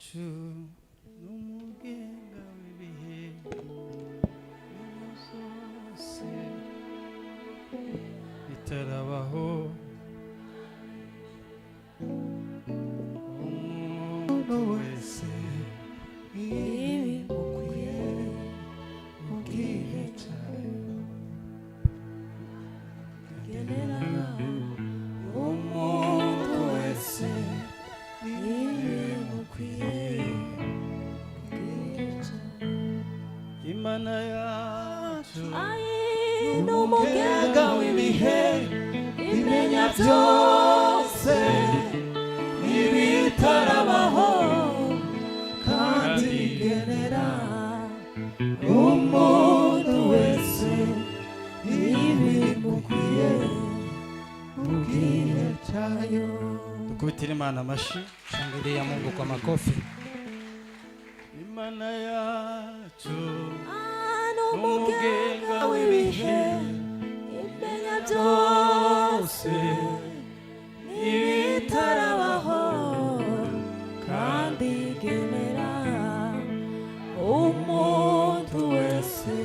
yacu n'umugenga w'ibihe zose bitarabaho umuntu wese ibimukwiye mu gihe cyayo genera umuntu wese Imana yacu n'umugenga w'ibihe imenya byose n'ibitarabaho kandi igenera umuntu wese ibimukwiye mu gihe cyayo. Dukubitire Imana amashyi, shangilia Mungu kwa makofi. Imana yacu n'umugenga w'ibihe imenya byose n'ibitarabaho kandi igenera umuntu wese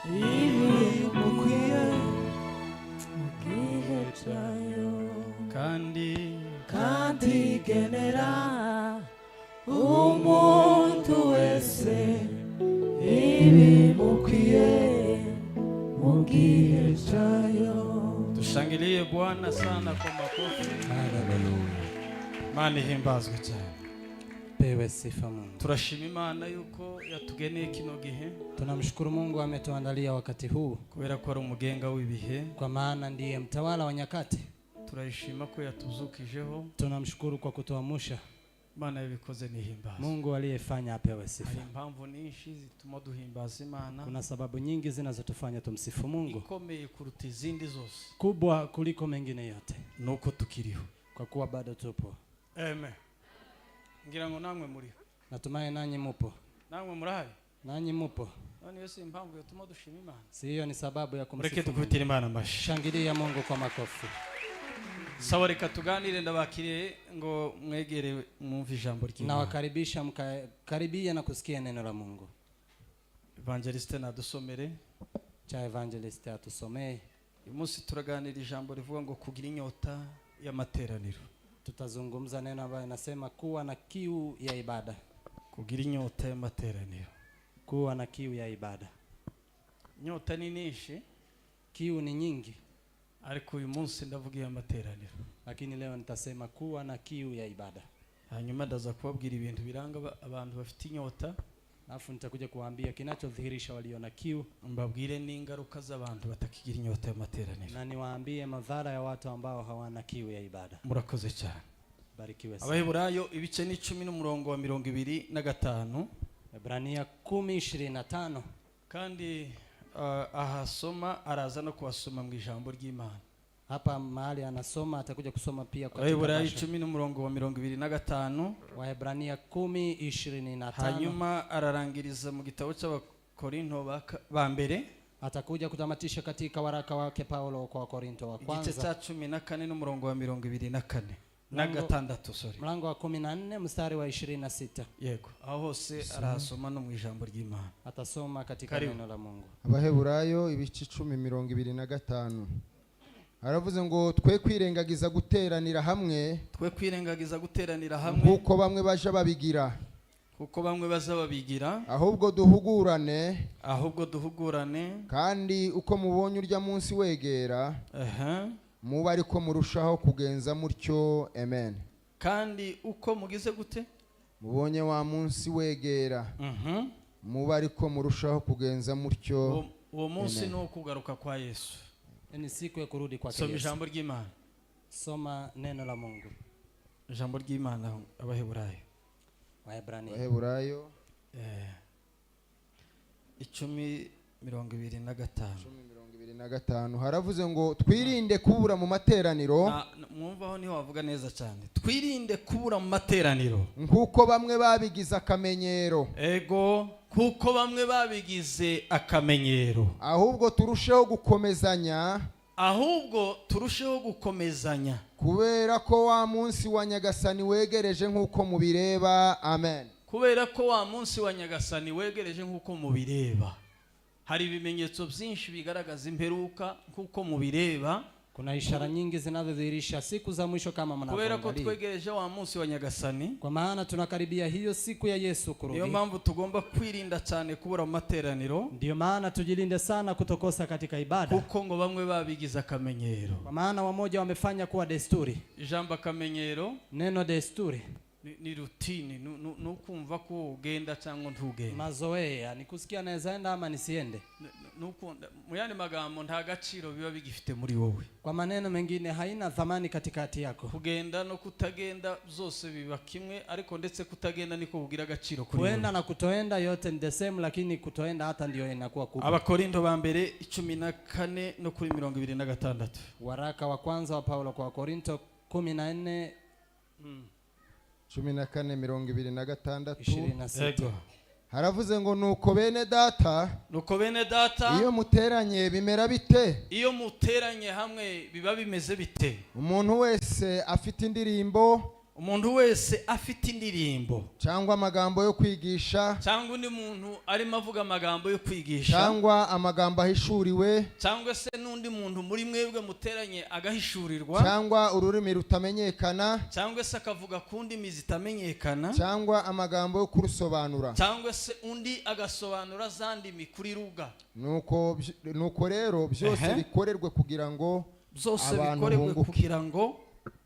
ibimukwiye mu gihe cyayo kandi igenera umuntu wese ibimukwiye mu gihe cyayo. Dushangilie Bwana sana kwa makofi. Haleluya. Imana ihimbazwe cyane. Pewe sifa Mungu. Turashima Imana yuko yatugeneye kino gihe. Tunamshukuru Mungu ametuandalia wakati huu kubera ko ari umugenga w'ibihe, kwa maana ndiye mtawala wa nyakati. Turashima ko yatuzukijeho. Tunamshukuru kwa kutuamsha. Imana yabikoze nihimbaza. Mungu aliyefanya apewe sifa. Hari impamvu nyinshi zituma duhimbaza Imana. Kuna sababu nyingi zinazotufanya tumsifu Mungu. Ikomeye kuruta izindi zose. Kubwa kuliko mengine yote. Nuko tukiriho. Kwa kuwa bado tupo. Amen. Ngira ngo namwe muri. Natumai nanyi mupo. Namwe murahari? Nanyi mupo. Nani yose impamvu yatuma dushima Imana. Si hiyo ni sababu ya kumsifu. Reke tukubitire Imana amashyi. Shangilia Mungu kwa makofi. Sawa, reka tuganire ndabakiriye ngo mwegere mwumve ijambo ry'Imana. Na wakaribisha mkaribia na kusikia neno la Mungu. Evangeliste nadusomere. Cha evangeliste atusomee. Uyu munsi turaganira ijambo rivuga ngo kugira inyota y'amateraniro. Tutazungumza neno ambayo inasema kuwa na kiu ya ibada. Kugira inyota y'amateraniro. Kuwa na kiu ya ibada. Inyota ni nyinshi, kiu ni nyingi, ariko uyu munsi ndavuga amateraniro. Lakini leo nitasema kuwa na kiu ya ibada. Hanyuma ndaza kubabwira ibintu biranga abantu bafite inyota. Alafu nitakuja kuwaambia kinachodhihirisha walio na kiu, mbabwire n'ingaruka z'abantu batakigira inyota y'amateraniro. Na niwaambie madhara ya watu ambao hawana kiu ya ibada. Murakoze cyane. Barikiwe sana. Abaheburayo ibice ni 10 n'umurongo wa 25. Ebrania 10:25. Kandi ahasoma araza no kuwasoma mu ijambo ry'Imana. Hapa mahali anasoma atakuja kusoma pia kwa Waebrania 10 n'umurongo wa 25. Waebrania 10:25. Hanyuma ararangiriza mu gitabo cy'Abakorinto ba mbere. Atakuja kutamatisha katika waraka wake Paulo kwa Korinto wa kwanza. Igice cya 14 n'umurongo wa 24. Na gatandatu, sorry. Mlango wa 14 mstari wa 26. Yego. Aho hose arahasoma no mu ijambo ry'Imana. Atasoma katika neno la Mungu. Abaheburayo ibice 10:25. Aravuze ngo twe kwirengagiza guteranira hamwe. Twe kwirengagiza guteranira hamwe. Kuko bamwe baje babigira. Kuko bamwe bazababigira. Ahubwo duhugurane. Kandi uko mubonye urya munsi wegera. Muba ariko murushaho kugenza mutyo. Amen. Kandi uko mugize gute? Mubonye wa munsi wegera. Muba ariko murushaho kugenza mutyo. Uwo munsi no kugaruka kwa Yesu. Ni siku ya kurudi kwa Yesu. Soma ijambo ry'Imana. Soma neno la Mungu. Ijambo ry'Imana Abaheburayo. Abaheburayo 10:25. Haravuze ngo twirinde kubura mu materaniro. Mwumvaho niho wavuga neza cyane. Twirinde kubura mu materaniro. Nkuko bamwe babigize akamenyero. Ego, kuko bamwe babigize akamenyero. Ahubwo turusheho gukomezanya. ahubwo turusheho gukomezanya kubera ko wa munsi wa Nyagasani wegereje nk'uko mubireba. Amen. kubera ko wa munsi wa Nyagasani wegereje nk'uko mubireba. Hari ibimenyetso byinshi bigaragaza imperuka nk'uko mubireba. Kuna ishara nyingi zinazodhihirisha siku za mwisho kama mnavyoangalia. Kubera ko twegereje wa munsi wa Nyagasani, kwa maana tunakaribia hiyo siku ya Yesu kurudi. Niyo mpamvu tugomba kwirinda cyane kubura mu materaniro. Ndio maana tujilinde sana kutokosa katika ibada. Kuko ngo bamwe babigiza akamenyero. Kwa maana wamoja wamefanya kuwa desturi. Ijambo akamenyero, neno desturi ni routine, nukumva ko ugenda cyangwa ntugenda. Mazoea ni kusikia naweza enda ama nisiende. Nukunda muyandi magambo nta gaciro biba bigifite muri wowe. Kwa maneno mengine haina thamani katikati yako. Kugenda no kutagenda zose biba kimwe, ariko ndetse kutagenda niko kugira agaciro kuri wowe. Kuenda na kutoenda yote ni the same, lakini kutoenda hata ndio inakuwa kubwa. Abakorinto ba mbere 14 no kuri 26. Waraka wa kwanza wa Paulo kwa Korinto 14 14:26. Haravuze ngo nuko bene data, iyo muteranye bimera bite? Iyo muteranye hamwe biba bimeze bite? Umuntu wese afite indirimbo, cyangwa amagambo yo kwigisha, cyangwa undi muntu arimo avuga amagambo yo kwigisha, cyangwa amagambo ahishuriwe, cyangwa se n'undi muntu muri mwebwe muteranye agahishurirwa, cyangwa ururimi rutamenyekana, cyangwa se akavuga kundi mizitamenyekana, cyangwa amagambo yo kurusobanura, cyangwa se undi agasobanura zandi mikuri ruga. Nuko rero byose bikorerwe kugira ngo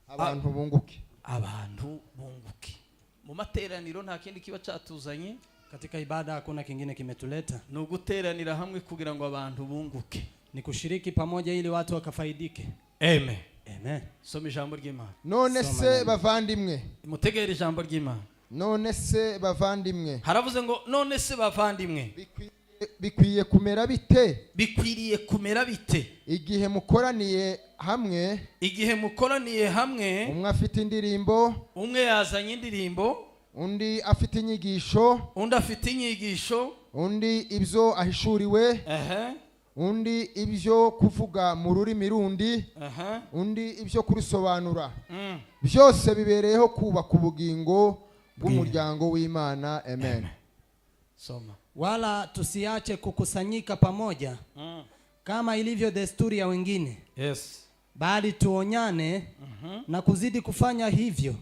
abantu bunguke. Abantu bunguke. Mu materaniro nta kindi kiba cyatuzanye. Katika ibada hakuna kingine kimetuleta. Ni uguteranira hamwe kugira ngo abantu bunguke. Ni kushiriki pamoja ili watu wakafaidike. Amen. Amen. Soma ijambo ry'Imana. None se bavandimwe. Mutegere ijambo ry'Imana. None se bavandimwe. Haravuze ngo none se bavandimwe. Bikwiye kumera bite? Bikwiriye kumera bite? Igihe mukoraniye hamwe, umwe afite indirimbo, umwe yazanye indirimbo, undi afite inyigisho, undi ibyo ahishuriwe, undi ibyo kuvuga mu rurimi rundi, undi ibyo kurusobanura. Byose bibereyeho kubaka ubugingo bw'umuryango w'Imana. Amen. Soma. Wala tusiache kukusanyika pamoja kama ilivyo desturi ya wengine. Yes. Bali tuonyane na kuzidi kufanya hivyo.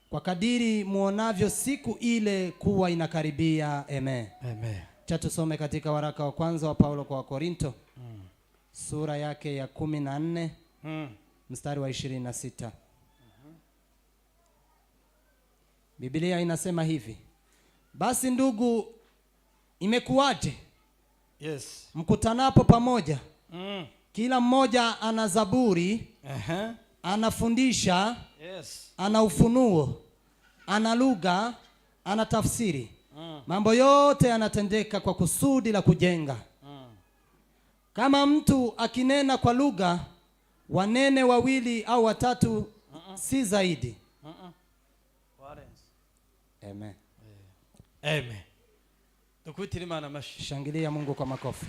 Kwa kadiri muonavyo siku ile kuwa inakaribia. Amen. Amen. Tusome katika waraka wa kwanza wa Paulo kwa Korinto sura yake ya 14 mstari wa 26. Biblia inasema hivi: basi ndugu, imekuwaje? Yes. Mkutanapo pamoja, kila mmoja ana zaburi, anafundisha, ana ufunuo, ana lugha, ana tafsiri. Mambo yote yanatendeka kwa kusudi la kujenga. Kama mtu akinena kwa lugha, wanene wawili au watatu, si zaidi. Amen. Amen. Tukutira Imana amashi. Shangilia Mungu kwa makofi.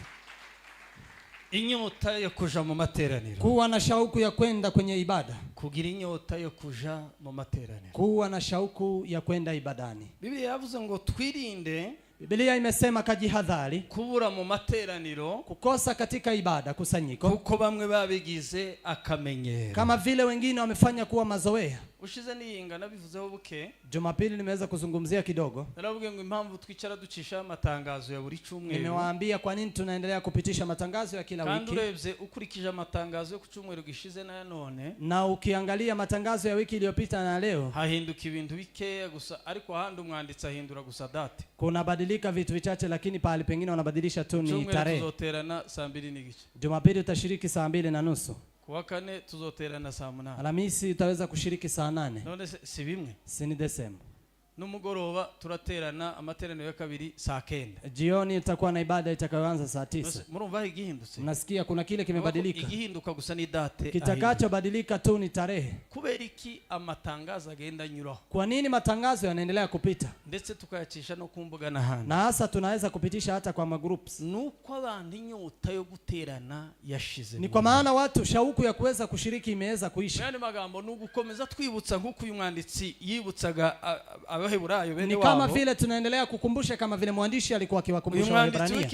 Inyota yo kuja mu materaniro. Kuwa na shauku ya kwenda kwenye ibada. Kugira inyota yo kuja mu materaniro. Kuwa na shauku ya kwenda ibadani. Biblia yavuze ngo twirinde. Biblia imesema kajihadhari kubura mu materaniro, kukosa katika ibada kusanyiko, kuko bamwe babigize akamenyero, kama vile wengine wamefanya kuwa mazoea. Ushize niyinga nabivuzeho buke. Jumapili nimeweza kuzungumzia kidogo. Naravuga ngo impamvu twicara ducisha amatangazo ya buri cyumweru. Nimewaambia kwa nini tunaendelea kupitisha matangazo ya kila wiki. Kandi urebye ukurikije amatangazo yo ku cyumweru gishize na none, na ukiangalia matangazo ya wiki iliyopita na leo, hahinduka ibintu bikeya gusa, ariko handi umwanditsi ahindura gusa date. Kuna badilika vitu vichache, lakini pale pengine wanabadilisha tu ni tarehe. Tuzoterana saa 2:30. Jumapili utashiriki saa 2:30. Kuwa kane tuzoterana saa 8. Alhamisi utaweza kushiriki saa 8. None si bimwe? Si ni Desemba. Numugoroba turaterana amateraniro ya kabiri saa 9. Jioni tutakuwa na ibada itakayoanza saa 9. Murumva igihindutse? Mnasikia kuna kile kimebadilika. Igihinduka gusa ni date. Kitakachobadilika tu ni tarehe. Kubera iki amatangazo agenda nyuraho? Kwa nini matangazo yanaendelea kupita? Ndetse tukayacisha no kumbuga na hano. Na hasa tunaweza kupitisha hata kwa magroups. Nuko abantu inyota yo guterana yashize. Ni kwa maana watu shauku ya kuweza kushiriki imeweza kuisha. Yani magambo nugukomeza twibutsa nkuko uyu mwanditsi yibutsaga Abaheburayo bene wabo. Ni kama vile tunaendelea kukumbusha kama vile mwandishi alikuwa akiwakumbusha Waebrania.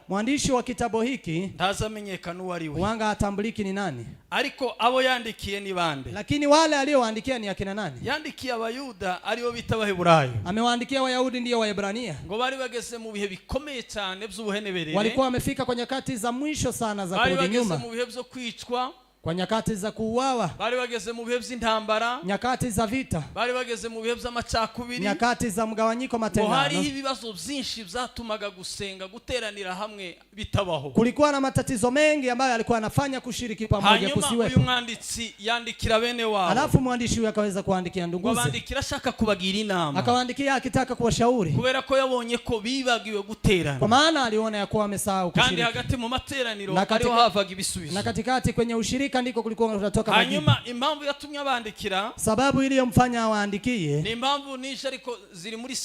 Mwandishi wa kitabu hiki ntazamenyekana uwo ari we. Wanga atambuliki ni nani. Ariko abo yandikiye ni bande? Lakini wale aliowaandikia ni akina nani? Yandikiye Abayuda aliyo bita Abaheburayo. Amewaandikia Wayahudi ndio Waebrania. Ngo bari bageze mu bihe bikomeye cyane by'ubuheneberere. Walikuwa wamefika kwa nyakati za mwisho sana za kurudi nyuma. Bari bageze mu bihe byo kwicwa. Kwa nyakati za kuuawa. Bari bageze mu bihe by'intambara. Nyakati za vita. Bari bageze mu bihe by'amacakubiri. Nyakati za mgawanyiko matengano. Hari ibibazo byinshi byatumaga gusenga guteranira hamwe bitabaho. Kulikuwa na matatizo mengi ambayo alikuwa anafanya kushiriki pamoja kusiwepo. Uyu mwanditsi yandikira bene wao. Alafu mwandishi huyu akaweza kuandikia nduguze. Wabandikira ashaka kubagira inama. Akawaandikia akitaka kuwashauri. Kubera ko yabonye ko bibagiwe guterana. Kwa maana aliona ya kuwa wamesahau kushiriki. Kandi hagati mu materaniro ariho havaga ibisubizo. Na katikati kwenye ushirika ndiko kulikuwa kunatoka majibu. Hanyuma impamvu yatumye abandikira. Sababu iliyomfanya awaandikie. Ni impamvu nisha ariko ziri muri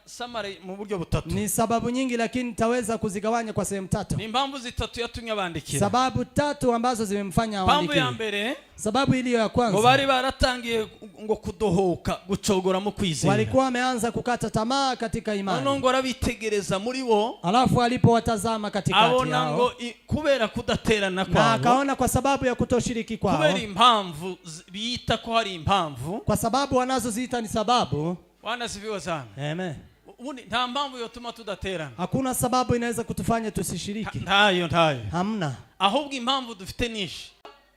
samare mu buryo butatu. Ni sababu nyingi lakini nitaweza kuzigawanya kwa sehemu tatu. Ni impamvu zitatu yatumye abandikira. Sababu tatu ambazo zimemfanya awaandikie. Impamvu ya mbere. Sababu iliyo ya kwanza. Ngo bari baratangiye ngo kudohoka gucogora mu kwizera. Walikuwa wameanza kukata tamaa katika imani. None ngo arabitegereza muri bo. Alafu alipowatazama katikati yao. Abona ngo kubera kudaterana kwao. Na akaona kwa sababu ya kutoshiriki kwao. Kubera impamvu biita ko hari impamvu. Kwa sababu wanazoziita ni sababu. Wanasifiwa sana. Amen. Nta mpamvu yotuma tudaterana. Hakuna sababu inaweza kutufanya tusishiriki. Ntayo. Hamna. Ahubwo impamvu dufite nishi.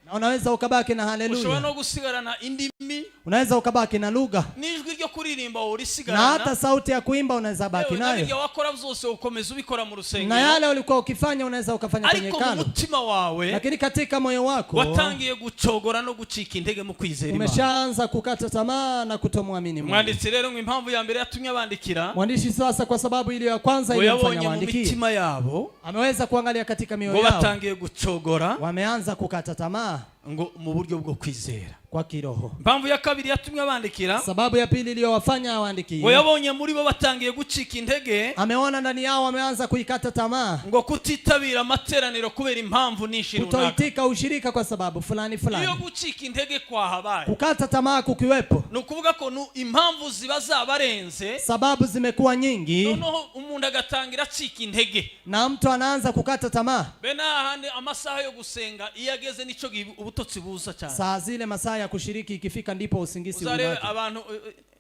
Na unaweza ukabaki na haleluya. Ushobora no gusigarana indimi. Unaweza ukabaki na lugha. Nijwi ryo kuririmba urisigarana. Na hata sauti ya kuimba unaweza baki nayo. Nabyo wakora byose ukomeza ubikora mu rusengero. Na yale ulikuwa ukifanya unaweza ukafanya kwenye hekalu. Ariko mutima wawe. Lakini katika moyo wako watangiye gucogora no gucika intege mu kwizera Imana. Umeshaanza kukata tamaa na kutomwamini Mungu. Mwanditsi rero ngo impamvu ya mbere yatumye abandikira. Mwandishi sasa kwa sababu ile ya kwanza iliyomfanya waandikie. Mitima yabo. Ameweza kuangalia katika mioyo yao. Watangiye gucogora. Wameanza kukata tamaa. Ngo mu buryo bwo kwizera kwa kiroho. Impamvu ya kabiri yatumye abandikira. Sababu ya pili iliyowafanya awaandikie. Ngo yabonye muri bo batangiye gucika intege. Ameona ndani yao wameanza kuikata tamaa. Ngo kutitabira amateraniro kubera impamvu nishi runaka. Kutoitika ushirika kwa sababu fulani. Iyo gucika intege kwa habaye. Kukata tamaa kukiwepo. Nukuvuga ko impamvu ziba zabarenze. Sababu zimekuwa nyingi. Noneho umuntu agatangira acika intege. Na mtu anaanza kukata tamaa. Bena hande amasaha yo gusenga iyageze nico ubutotsi buza cyane. Saa zile masaa ya kushiriki ikifika ndipo usingisi unabaki. Uzare abantu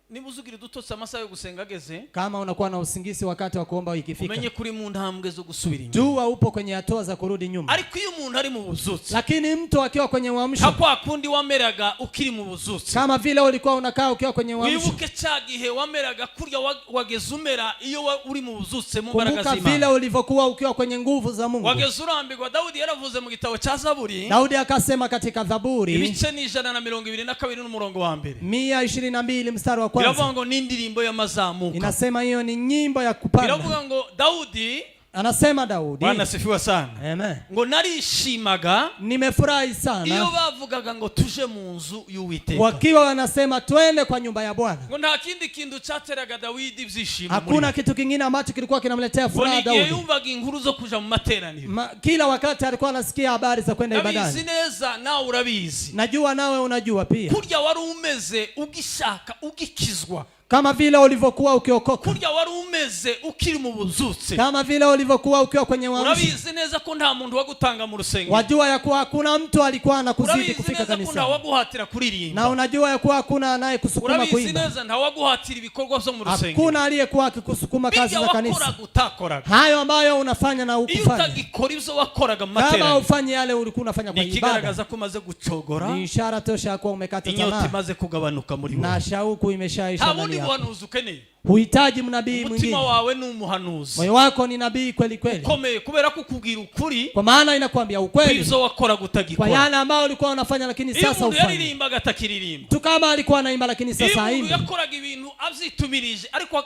nibuzugira dutotsi amasaha yo gusenga ageze. Kama unakuwa na usingisi wakati wa kuomba ikifika. Umenye kuri mu ntambwe zo gusubira inyuma. Jua upo kwenye hatua za kurudi nyuma. Ariko iyo umuntu ari mu buzutsi. Lakini mtu akiwa kwenye uamsho. Kwa kundi wameraga ukiri mu buzutsi. Kama vile ulikuwa unakaa ukiwa kwenye uamsho. Wibuke cagihe wameraga kurya wagezumera iyo uri mu buzutsi mu mbaraga z'Imana. Kumbuka vile ulivyokuwa ukiwa kwenye nguvu za Mungu. Wagezurambirwa. Daudi yaravuze mu gitabo cha Zaburi. Daudi akasema katika Zaburi. Ibice ni 122 n'umurongo wa mbere. 122 mstari wa kwanza. Biravuga ngo n'indirimbo y'amazamuka. Inasema hiyo ni nyimbo ya kupanda. Biravuga ngo Daudi. Anasema Daudi. Bwana sifiwa sana. Amen. Ngo narishimaga. Nimefurahi sana. Iyo bavugaga ngo tuje mu nzu y'Uwiteka. Wakiwa wanasema twende kwa nyumba ya Bwana. Ngo nta kindi kintu cyateraga Daudi byishimo. Hakuna kitu kingine ambacho kilikuwa kinamletea furaha Daudi. Ngo yumvaga inkuru zo kuja mu materaniro. Kila wakati alikuwa anasikia habari za kwenda ibadani. Nabizi neza nawe urabizi. Najua nawe unajua pia. Kurya wari umeze ugishaka ugikizwa. Kama vile ulivyokuwa ukiokoka. Kurya wari umeze ukiri mu buzutse. Kama vile ulivyokuwa ukiwa kwenye uamsho. Urabizi neza ko nta muntu wagutanga mu rusengero. Wajua ya kuwa hakuna mtu alikuwa anakuzidi kufika kanisani. Urabizi neza ko waguhatira kuririmba. Na unajua ya kuwa hakuna anayekusukuma kuimba. Urabizi neza nta waguhatira ibikorwa byo mu rusengero. Hakuna aliyekuwa akikusukuma kazi za kanisa. Utakoraga. Hayo ambayo unafanya na ukufanya. Iyo utagikora ibyo wakoraga mu materaniro. Kama ufanye yale ulikuwa unafanya kwa ibada. Nikigaragaza ko umaze gucogora. Ni ishara tosha kuwa umekata tamaa. Inyota imaze kugabanuka muri wewe. Na shauku imeshaisha ndani yako. Habundi buhanuzi ukeneye. Huhitaji mnabii umutima mwingine. wawe ni umuhanuzi Moyo wako ni nabii kweli kweli. ukomeye, kubera ko kubwira ukuri Kwa maana inakwambia ukweli. ibyo wakora Kwa gutagikora. yale ambao ulikuwa unafanya lakini Iyo sasa umuntu ufanye. yaririmbaga atakiririmba, Tu kama alikuwa anaimba lakini iyo sasa umuntu haimbi. yakoraga ibintu abyitumirije ariko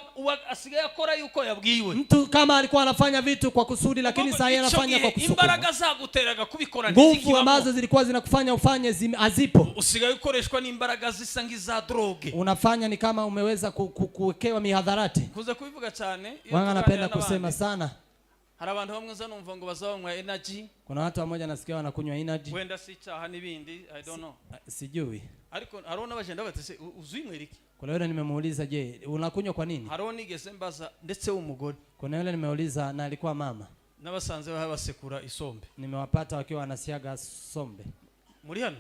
asigaye akora yuko yabwiwe, Mtu kama alikuwa anafanya vitu kwa kusudi lakini sasa yeye anafanya kwa kusukuma. imbaraga zaguteraga kubikora Nguvu ambazo zilikuwa zinakufanya ufanye hazipo. usigaye ukoreshwa n'imbaraga zisa nk'iza droge. Unafanya ni kama umeweza kuwekewa mihadharati. Kuza kubivuga cyane iyo Wanga anapenda tuganira kusema n'abandi. sana. Hari abantu bamwe zanumva ngo bazanywa energy, Kuna watu wamoja nasikia wanakunywa energy. wenda si cyaha n'ibindi, I don't know. Sijui. Ariko hariho n'abagenda batese uzwinywera iki. Kuna yule nimemuuliza, je, unakunywa kwa nini? Hariho nigeze mbaza ndetse w'umugore Kuna yule nimeuliza na alikuwa mama. n'abasanze basekura isombe. Nimewapata wakiwa wanasiaga sombe. Muri hano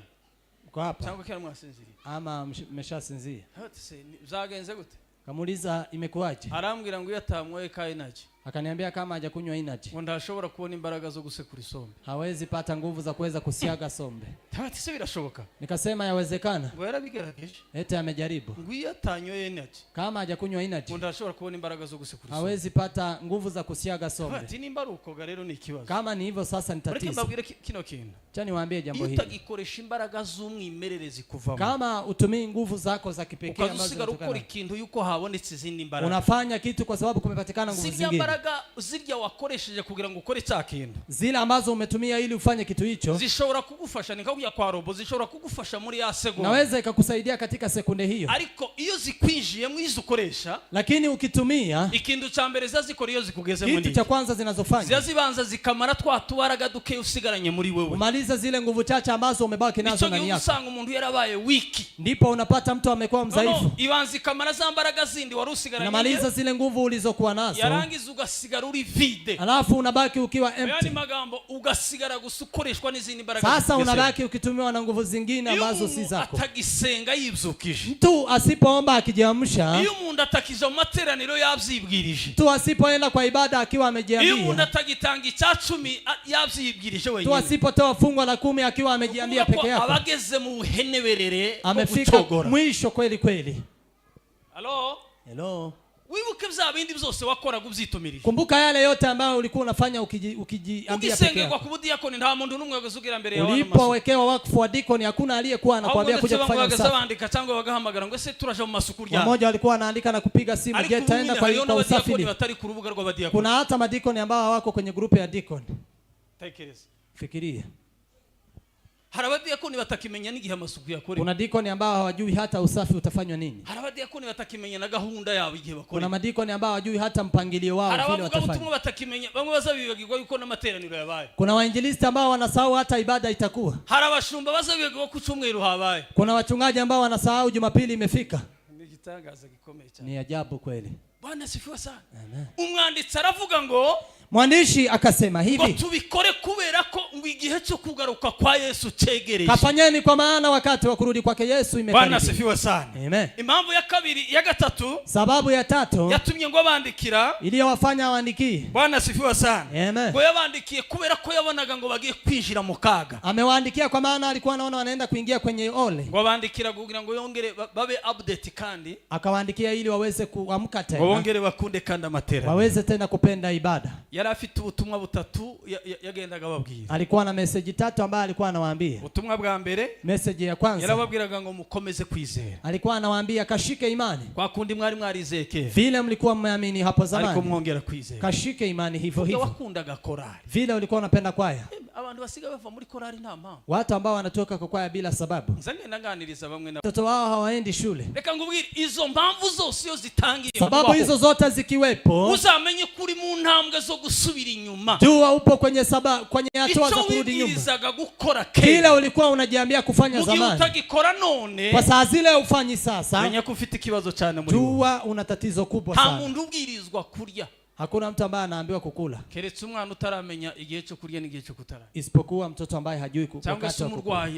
Uko hapa cyangwa kera mwasinziriye? ama mmeshasinzia? Hatse zagenze gute? Kamuuliza imekuwaje? Arambwira ngo yatamwe ka energy Akaniambia kama hajakunywa energy ngo ndashobora kubona imbaraga zo gusekura isombe. hawezi pata nguvu za kuweza kusiaga sombe. Hatse birashoboka. Nikasema yawezekana. Ngo yarabigerageje. Ete amejaribu. Ngo yatanywe energy Kama hajakunywa energy ngo ndashobora kubona imbaraga zo gusekura isombe. hawezi pata nguvu za kusiaga sombe. Ati nimba ruko rero ni ikibazo. Kama ni hivyo sasa ni Reka tatizo. mbabwire kino kintu. Cha niwaambie jambo hili. Utagikoresha imbaraga z'umwimerere zikuvamo. Kama utumii nguvu zako za kipekee ambazo ukazusigara ukora ikintu yuko habonetse izindi mbaraga. unafanya kitu kwa sababu kumepatikana nguvu zirya zingine. mbaraga zirya wakoresheje kugira ngo ukore cya kintu. Zile ambazo umetumia ili ufanye kitu hicho Zishobora kugufasha nikakujya kwa robo, zishobora kugufasha muri ya segonda. naweza ikakusaidia katika sekunde hiyo. Ariko iyo zikwinjiye mu izo ukoresha, Lakini ukitumia ikintu cya mbere zazikora iyo zikugeze kitu muri cha kwanza zinazofanya zibanza zikamara twa tubaraga duke usigaranye muri wewe. umaliza zile nguvu chache ambazo umebaki nazo ndani yako. Usanga umuntu yarabaye wiki, Ndipo unapata mtu amekuwa mdhaifu. ibanza ikamara za mbaraga zindi wari usigaranye. Unamaliza zile nguvu ulizokuwa nazo. Yarangiza ugasigara uri vide. Alafu unabaki ukiwa Yani empty. magambo ugasigara gusukoreshwa n'izindi mbaraga. Sasa unabaki ukitumiwa na nguvu zingine ambazo si zako. Atagisenga yibyukije. Mtu asipoomba akijiamsha. Iyo umuntu atakija mu materaniro yabyibwirije. Mtu asipoenda kwa ibada akiwa amejiambia. Iyo umuntu atagitanga icyacumi yabyibwirije wenyine. Mtu asipotoa fungu la 10 akiwa amejiambia peke yake. Abageze mu buheneberere amefika mwisho kweli kweli. Hello. Wibuke bya bindi byose wakoraga ubyitumirije. Kumbuka yale yote ambayo ulikuwa unafanya ukijiambia peke yako. Kwa kubudiakoni nta muntu numwe aguzugira mbere yawe. Ulipowekewa wakfu wa diakoni hakuna aliyekuwa anakuambia kuja kufanya usafi. Bandika cyangwa bagahamagara ngo ese turaje mu masuku rya. Mmoja walikuwa anaandika na kupiga simu, je, taenda kwa usafi? Batari ku rubuga rw'abadiakoni. Kuna hata madikoni ambao hawako kwenye grupu ya diakoni. Tekereza. Fikiria. Harabadiakoni batakimenya n'igihe amasuku yakore. Kuna diakoni ambao hawajui hata usafi utafanywa nini. Harabadiakoni batakimenya na gahunda yabo igihe bakora. Kuna madikoni ambao hawajui hata mpangilio wao vile watafanya. Ubutumwa batakimenya, bamwe bazabibagirwa yuko n'amateraniro yabaye. Kuna wainjilisti ambao wanasahau hata ibada itakuwa. Harabashumba bazabibagirwa ku cyumweru habaye. Kuna wachungaji ambao wanasahau Jumapili imefika. Ni gitangaza gikomeye cyane. Ni ajabu kweli. Bwana sifiwe sana. Umwanditsi aravuga ngo mwandishi akasema hivi, ngo tubikore kubera ko igihe cyo kugaruka kwa Yesu cegereje. Kafanyeni kwa maana wakati wa kurudi kwake Yesu imekaribia. Bwana sifiwe sana. Amen. Impamvu ya kabiri ya gatatu, sababu ya tatu yatumye ngo bandikira iliyowafanya waandikie. Bwana sifiwe sana. Amen. Ngo yabandikiye kubera ko yabonaga ngo bagiye kwinjira mu kaga. Amewaandikia kwa maana alikuwa anaona wanaenda kuingia kwenye ole. Ngo bandikira kugira ngo yongere babe update kandi akawaandikia ili waweze kuamka tena. Wongere bakunde kandi amateraniro. Waweze tena kupenda ibada. Yari afite ubutumwa butatu yagendaga babwira. Alikuwa na message tatu ambayo alikuwa anawaambia. Ubutumwa bwa mbere, message ya kwanza, yarababwiraga ngo mukomeze kwizera. Alikuwa anawaambia kashike imani. Kwa kundi mwari mwarizeke. Vile mlikuwa mmeamini hapo zamani. Ariko mwongera kwizera. Kashike imani hivyo hivyo. Wakundaga korali. Vile ulikuwa unapenda kwaya. Abantu basiga bava muri korali nta mpamvu. Watu ambao wanatoka kwa kwaya bila sababu. Nzange nanganiriza bamwe na watoto wao hawaendi shule. Reka ngubwire izo mpamvu zose yo zitangiye. Sababu hizo zote zikiwepo, uzamenye kuri mu ntambwe zo gusubira inyuma. Jua upo kwenye hatua za kurudi nyuma. Kile ulikuwa unajiambia kufanya zamani. Utagikora none. Kwa saa zile ufanyi sasa. Menya kufite ikibazo cyane muri. Jua una tatizo kubwa sana. Nta muntu ubwirizwa kurya. Hakuna mtu ambaye anaambiwa kukula. Keretse umwana utaramenya igihe cyo kurya n'igihe cyo kutara. Isipokuwa mtoto ambaye hajui wakati wa kukula.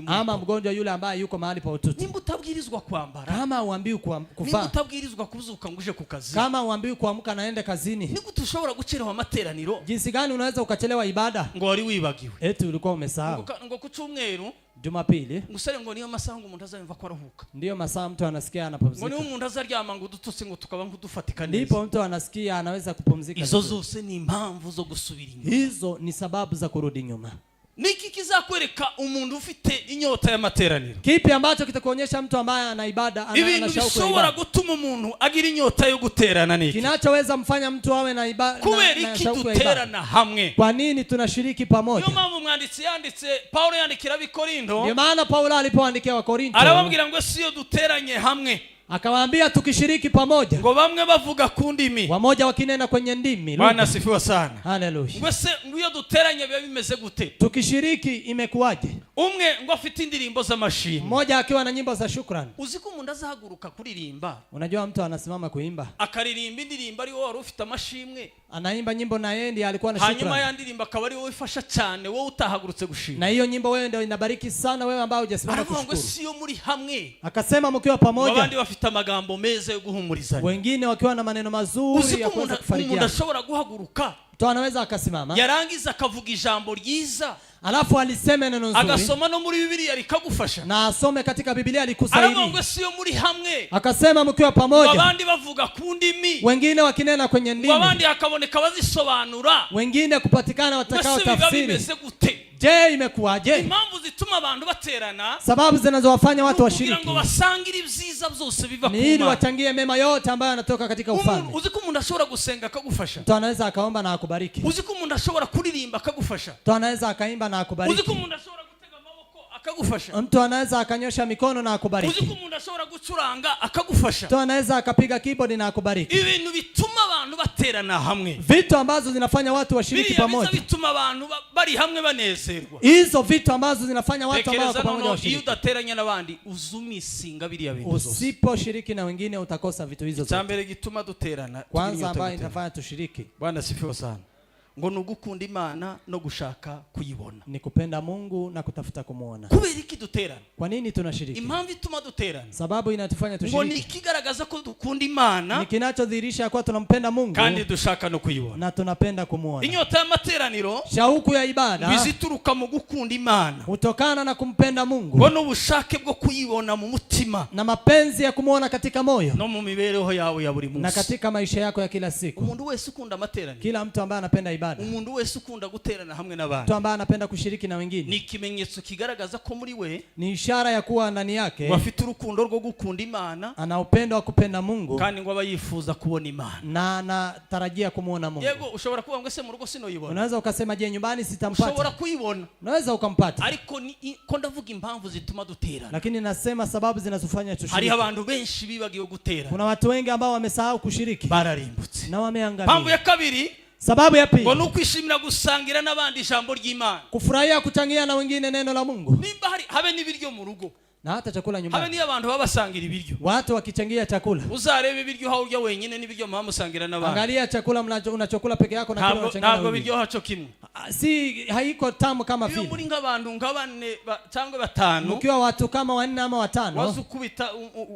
Ama mgonjwa yule ambaye yuko mahali pa ututi. Nimba utabwirizwa kwambara. Kama uambiwi kuvaa. Nimba utabwirizwa kuzuka nguje ku kazi. Kama uambiwi kuamka naende kazini. Niko tushobora gucerewa amateraniro. Jinsi gani unaweza ukachelewa ibada? Ngo wari wibagiwe. Eti ulikuwa umesahau. Ngo ku cyumweru Jumapili ngusare ngo niyo masaha ngo umuntu azayumva ko aruhuka, ndiyo masaa mtu anasikia ngo anapumzika, niyo umuntu azaryama ngo udututse ngo tukaba nk'udufatika ndipo neza. mtu anasikia anaweza kupumzika. Izo zose ni impamvu zo gusubira inyuma. Hizo ni sababu za kurudi nyuma. Niki kizakwereka umuntu ufite inyota y'amateraniro? Kipi ambacho kitakuonyesha mtu ambaye ana ibada, ibintu bishobora gutuma umuntu agira inyota yo guterana niki? Kinachoweza mfanya mtu awe na ibada, kubera iki duterana hamwe? Kwa nini tunashiriki pamoja? Niyo mpamvu mwanditsi yanditse, Paulo yandikira Abikorinto, ndio maana Paulo alipoandikia Wakorinto arababwira ngo siyo duteranye hamwe, akawaambia tukishiriki pamoja, ngo bamwe bavuga ku ndimi, wamoja wakinena kwenye ndimi. Bwana sifiwa sana. Haleluya. ngo se iyo duteranye biba bimeze gute? Tukishiriki imekuwaje? Umwe ngo afite indirimbo z'amashimwe, mmoja akiwa na nyimbo za shukrani. uziko umuntu azahaguruka kuririmba, Unajua mtu anasimama kuimba, akaririmba indirimbo ari wowe wari ufite amashimwe, anaimba nyimbo na yeye ndiye alikuwa na shukrani, hanyuma ya ndirimbo akaba ari wowe ifasha cyane, wowe utahagurutse gushima, na hiyo nyimbo wewe ndio inabariki sana wewe ambao hujasimama kushukuru. ngo kushukuru. siyo muri hamwe, Akasema mkiwa pamoja, abandi bafite amagambo meza yo guhumurizanya, wengine wakiwa na maneno mazuri ya kuweza kufarijiana. umuntu ashobora guhaguruka, mtu anaweza akasimama yarangiza akavuga ijambo ryiza, alafu aliseme neno nzuri, agasoma no muri Bibiliya likagufasha, na asome katika Biblia likusaidia. ngo siyo muri hamwe, Akasema mkiwa pamoja, abandi bavuga ku ndimi, wengine wakinena kwenye ndimi, abandi hakaboneka bazisobanura, wengine kupatikana watakao tafsiri. Je, imekuwaje? impamvu zituma abantu baterana, Sababu zinazowafanya watu washiriki kugira ngo basangire ibyiza byose biva ku ni ili Mana, wachangie mema yote ambayo yanatoka katika ufalme. uziko umuntu ashobora gusenga akagufasha, Mtu anaweza akaomba na akubariki. uziko umuntu ashobora kuririmba akagufasha, Mtu anaweza akaimba na uziko akubariki. umuntu ashobora gutega amaboko akagufasha, Mtu anaweza akanyosha mikono na uziko akubariki. umuntu ashobora gucuranga akagufasha. Mtu anaweza akapiga keyboard na akubariki. Ibintu bituma abantu baterana hamwe, Vitu ambazo zinafanya watu washiriki biriya pamoja, biza bituma abantu bari hamwe banezerwa. hizo vitu ambazo zinafanya watu ambao Tekereza wako pamoja noneho, iyo washiriki. udateranya n'abandi uzumisinga biriya bintu zose. Usiposhiriki na wengine utakosa vitu hizo zote. Cyambere gituma duterana, Kwanza ambayo inafanya tushiriki Bwana sifiwe sana, ngo nugukunda Imana no gushaka kuyibona, ni kupenda Mungu na kutafuta kumuona. kubera iki duterana? Kwa nini tunashiriki? Impamvu ituma duterana, Sababu inatufanya ngo ni tushiriki ikigaragaza ko dukunda Imana ni kinachodhihirisha kuwa tunampenda Mungu kandi dushaka no kuyibona. na tunapenda kumuona. Inyota y'amateraniro Shauku ya ibada bizituruka mu gukunda Imana, hutokana na kumpenda Mungu ngo n'ubushake bwo kuyibona mu mutima na mapenzi ya kumuona katika moyo no mu mibereho yawe ya buri na munsi. katika maisha yako ya kila siku. Umuntu wese ukunda amateraniro, Kila mtu ambaye anapenda ibada, umuntu wese ukunda guterana hamwe n'abandi, mtu ambaye anapenda kushiriki na ni wengine, ikimenyetso kigaragaza ko muri we ni ishara ya kuwa ndani yake bafite urukundo rwo gukunda Imana, ana upendo wa kupenda Mungu kandi ngo aba yifuza kubona Imana. na anatarajia kumuona Mungu. Yego ushobora kuvuga ngo se mu rugo sinoyibona, Unaweza ukasema je, nyumbani ushobora sitampata? kuyibona, Unaweza ukampata, ariko ko ndavuga impamvu zituma duterana. lakini nasema sababu zinazofanya Hari tushiriki. abantu benshi bibagiwe guterana, Kuna watu wengi ambao wamesahau kushiriki bararimbutse. na Impamvu wameangamia. ya kabiri, Sababu ya ngo pili, ni ukwishimira gusangira n'abandi ijambo ry'Imana. kufurahia kuchangia na wengine neno la Mungu, Nimba habe n'ibiryo mu rugo, na hata chakula habe nyumbani. n'iyo abantu baba basangira ibiryo, Watu wakichangia chakula, uzarebe ibiryo aho urya wenyine n'ibiryo muba musangira n'abandi, angalia chakula unachokula peke yako na kile unachangia na ntabwo wengine. biryo haco kimwe. Si haiko tamu kama Iyo vile. muri nk'abantu nka bane cyangwa batanu, Mkiwa watu kama 4 ama 5, waza ukubita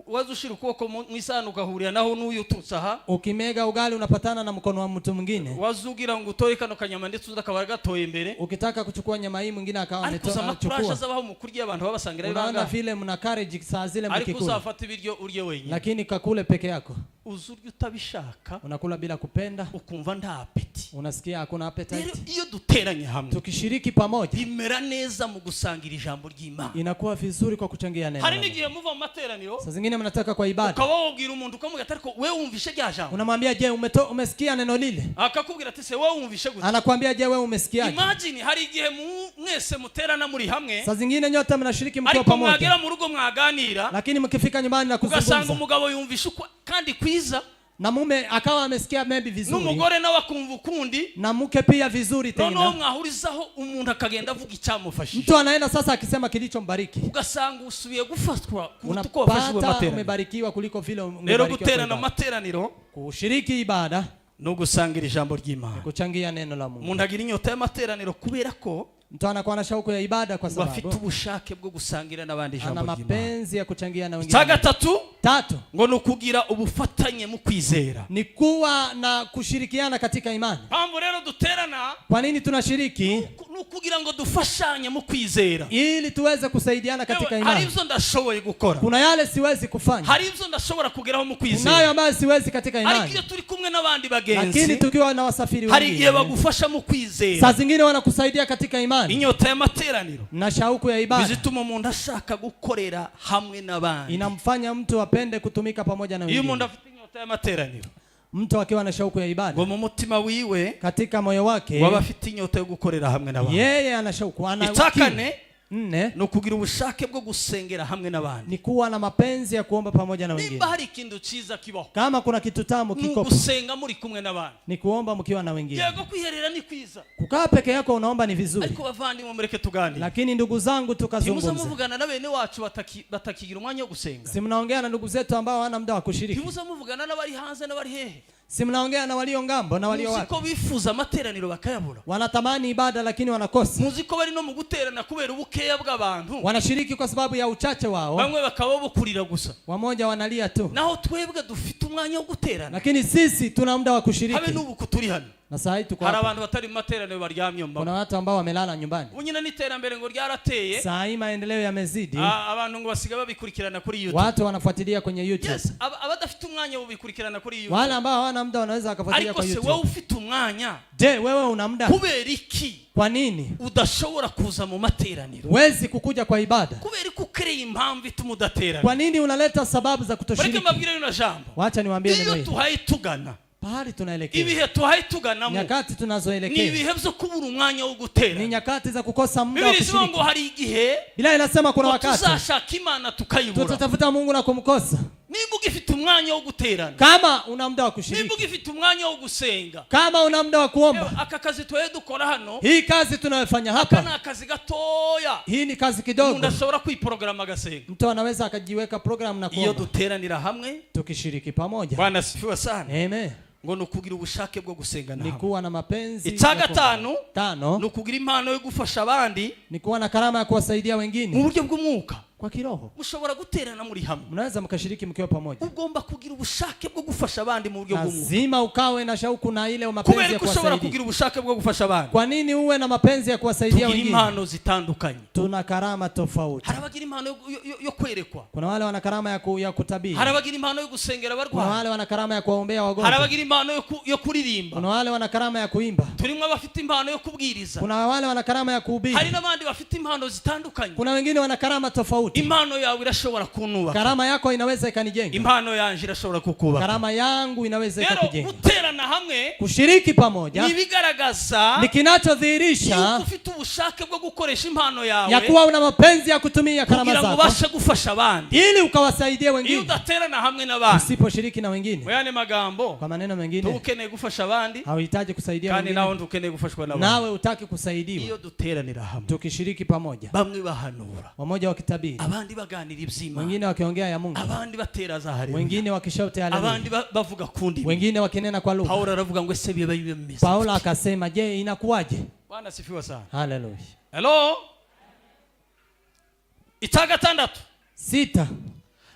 waza ushira ukuboko mu isano ugahurira naho n'uyu ututse aha, ukimega ugali unapatana na mkono wa mtu mwingine. waza ugira ngo utore kano kanyama ndetse uza akaba gatoye imbere, Ukitaka kuchukua nyama hii mwingine akawa ariko uza amakurasha amechukua. azabaho mu kurya abantu baba basangira Unaona ibanga, vile mna courage saa zile ariko mkikula, uzafata ibiryo urye wenyine, lakini kakule peke yako. uzurya utabishaka, Unakula bila kupenda, ukumva nta apeti. unasikia hakuna appetite. Rero iyo duteranye hamwe, Tukishiriki pamoja bimera neza mu gusangira ijambo ry'Imana. inakuwa vizuri kwa kuchangia neno. Hari n'igihe muva mu materaniro, Saa zingine mnataka kwa ibada, ukaba wabwira umuntu ukamubwira ati ariko wewe wumvishe rya jambo, unamwambia je, umesikia neno lile? akakubwira ati se wewe wumvishe gute? Anakuambia je, wewe umesikiaje? Imagine hari igihe mwese muterana muri hamwe, Saa zingine nyote mnashiriki mkiwa ariko pamoja, mwagera mu rugo mwaganira, lakini mkifika nyumbani na ugasanga kuzungumza umugabo yumvishe kandi kwiza, na mume akawa amesikia maybe vizuri, n'umugore nawe akumva ukundi, na mke pia vizuri noneho tena. mwahurizaho umuntu akagenda avuga icyamufashije, Mtu anaenda sasa akisema kilichombariki, ugasanga usubiye gufatwa kuruta uko wafashijwe unapata amateraniro. umebarikiwa kuliko vile Rero umebarikiwa kwa guterana ibada. amateraniro Kushiriki ibada no gusangira ijambo ry'Imana. kuchangia neno la Mungu. Umuntu agira inyota y'amateraniro kubera ko Mtu anakuwa na shauku ya ibada kwa bafite sababu ubushake bwo gusangira n'abandi ana ijambo ry'Imana. mapenzi ya kuchangia na wengine. Icya gatatu Tatu, ngo nukugira ubufatanye mu kwizera. ni kuwa na kushirikiana katika imani. Pambo rero duterana Kwa nini tunashiriki? nukugira ngo dufashanye mu kwizera. Ili tuweze kusaidiana katika Hari imani. ibyo ndashoboye gukora, Kuna yale siwezi kufanya, hari ibyo ndashobora kugeraho mu kunayo kwizera, ambayo siwezi katika ariko imani. iyo turi kumwe n'abandi Lakini bagenzi tukiwa na wasafiri hari igihe wengine, bagufasha mu kwizera. saa zingine wanakusaidia katika imani Inyota y'amateraniro na shauku ya ibada bizituma umuntu ashaka gukorera hamwe n'abandi. inamfanya mtu apende kutumika pamoja na Iyo umuntu wengine. afite inyota y'amateraniro Mtu akiwa na shauku ya ibada ngo mu mutima wiwe katika moyo wake, waba afite inyota yo gukorera hamwe n'abandi. yeye ana shauku, ana Icya kiu. kane Nne, ni ukugira ubushake bwo gusengera hamwe n'abandi. ni kuwa na mapenzi ya kuomba pamoja na wengine. Nimba hari ikintu cyiza kibaho Kama kuna kitu tamu ni kiko, gusenga muri kumwe n'abandi. ni kuomba mkiwa na wengine. Yego kwiherera ni kwiza, Kukaa peke yako unaomba ni vizuri, ariko bavandimwe mureke tuganire. lakini ndugu zangu, Ntimuza tukazungumza. muvugana na bene wacu batakigira umwanya wo gusenga. Si mnaongea na ndugu zetu ambao hawana muda wa kushiriki? Ntimuza muvugana n'abari hanze n'abari hehe. Si mnaongea na walio ngambo na walio Muzi wapi? ko bifuza amateraniro bakayabura. Wanatamani ibada lakini wanakosa. Muzi ko bari no mu guterana kubera ubukeya bw'abantu. Wanashiriki kwa sababu ya uchache wao, Bamwe bakaba bukurira gusa. wamoja wanalia tu, Naho twebwe dufite umwanya wo guterana. lakini sisi tuna muda wa Habe kushiriki. n'ubu kuturi hano. Na saa hii tuko Hari hapa, abantu batari mu materaniro baryamye mu kuna watu ambao wamelala nyumbani. unyina n'iterambere ngo ryarateye. Saa hii maendeleo yamezidi, Abantu ngo basiga babikurikirana kuri YouTube. watu wanafuatilia kwenye YouTube. Yes, abadafite umwanya wo bikurikirana kuri YouTube. Wale ambao hawana muda wanaweza wakafuatilia Ariko kwa se wowe YouTube. ufite umwanya, Je, wewe una muda? kubera iki Kwa nini udashobora kuza mu materaniro? huwezi kukuja kwa ibada? Kubera ko ukereye impamvu ituma udaterana. Kwa nini unaleta sababu za Bareke kutoshiriki? mbabwire rino jambo. Wacha niwaambie neno Iyo hili. tuhaye tugana, Pahali tunaelekea, ibihe tuhaye tuganamo nyakati ni tunazoelekea ibihe byo kubura umwanya wo ni guterana. nyakati za kukosa muda wa Bibiri zivuga ngo kushiriki. hari igihe Bila inasema kuna ngo wakati tuzashaka Imana tukayibura. tutatafuta Mungu na kumkosa. Niba ugifite umwanya wo guterana, Kama una muda wa niba kushiriki, ugifite umwanya wo gusenga, kama una muda wa kuomba, aka kazi tuhaye dukora hano, hii kazi tunayofanya aka ni hapa, akazi gatoya. hii ni kazi Umuntu kidogo. ashobora kwiporogaramu agasenga. Mtu anaweza akajiweka program na Iyo kuomba, duteranira hamwe, tukishiriki pamoja. Bwana asifiwe sana, Amen. ngo ni ukugira ubushake bwo gusenga Ni nawe. kuwa na mapenzi. Icya ya kuomba. gatanu Tano, ni ukugira impano yo gufasha abandi ni kuwa na karama ya kuwasaidia mu wengine buryo bw'umwuka. kwa kiroho. Mushobora guterana muri hamwe, Mnaweza mkashiriki mkiwa pamoja. ugomba kugira ubushake bwo gufasha abandi mu buryo bw'umwuka. Lazima ukawe na shauku na ile mapenzi Kubera ya ko ushobora kuwasaidia. kugira ubushake bwo gufasha abandi, Kwa nini uwe na mapenzi ya kuwasaidia tugira wengine? impano zitandukanye. Tuna karama tofauti. Hari abagira impano yo kwerekwa, Kuna wale wana karama ya kutabiri. hari abagira impano yo gusengera Kuna abarwayi, wale wana karama ya kuwaombea hari wagonjwa. abagira impano yo kuririmba, Kuna wale wana karama ya kuimba. turimo abafite impano yo kubwiriza, Kuna wale wana karama ya hari kuhubiri. n'abandi bafite impano zitandukanye. Kuna wengine wana karama tofauti. Impano yawe irashobora kunubaka, Karama yako inaweza ikanijenga. impano yanje irashobora kukubaka. Karama yangu inaweza Rero ikakujenga. guterana hamwe Kushiriki pamoja ni bigaragaza ni kinachodhihirisha yuko ufite ubushake bwo gukoresha impano ya yawe kuwa una mapenzi ya kutumia karama kugira ngo zako ubashe gufasha abandi. ili ukawasaidie Iyo wengine. udaterana hamwe n'abandi, Usiposhiriki na wengine, mu yandi magambo, kwa maneno tuba mengine, ukeneye gufasha abandi hauhitaji kusaidia kandi nawe wengine, ntukeneye gufashwa n'abandi. nawe utaki kusaidiwa. Iyo duteranira hamwe, Tukishiriki pamoja, bamwe bahanura, wamoja wakitabiri, abandi baganira iby'Imana, wengine wakiongea ya Mungu, abandi batera za haleluya, wengine wakishauti haleluya, abandi bavuga kundi. wengine wakinena kwa lugha. Paulo aravuga ngo ese biba bimeze. Paulo akasema, je, inakuwaje? Bwana sifiwa sana. Haleluya. Hello. Icya gatandatu Sita,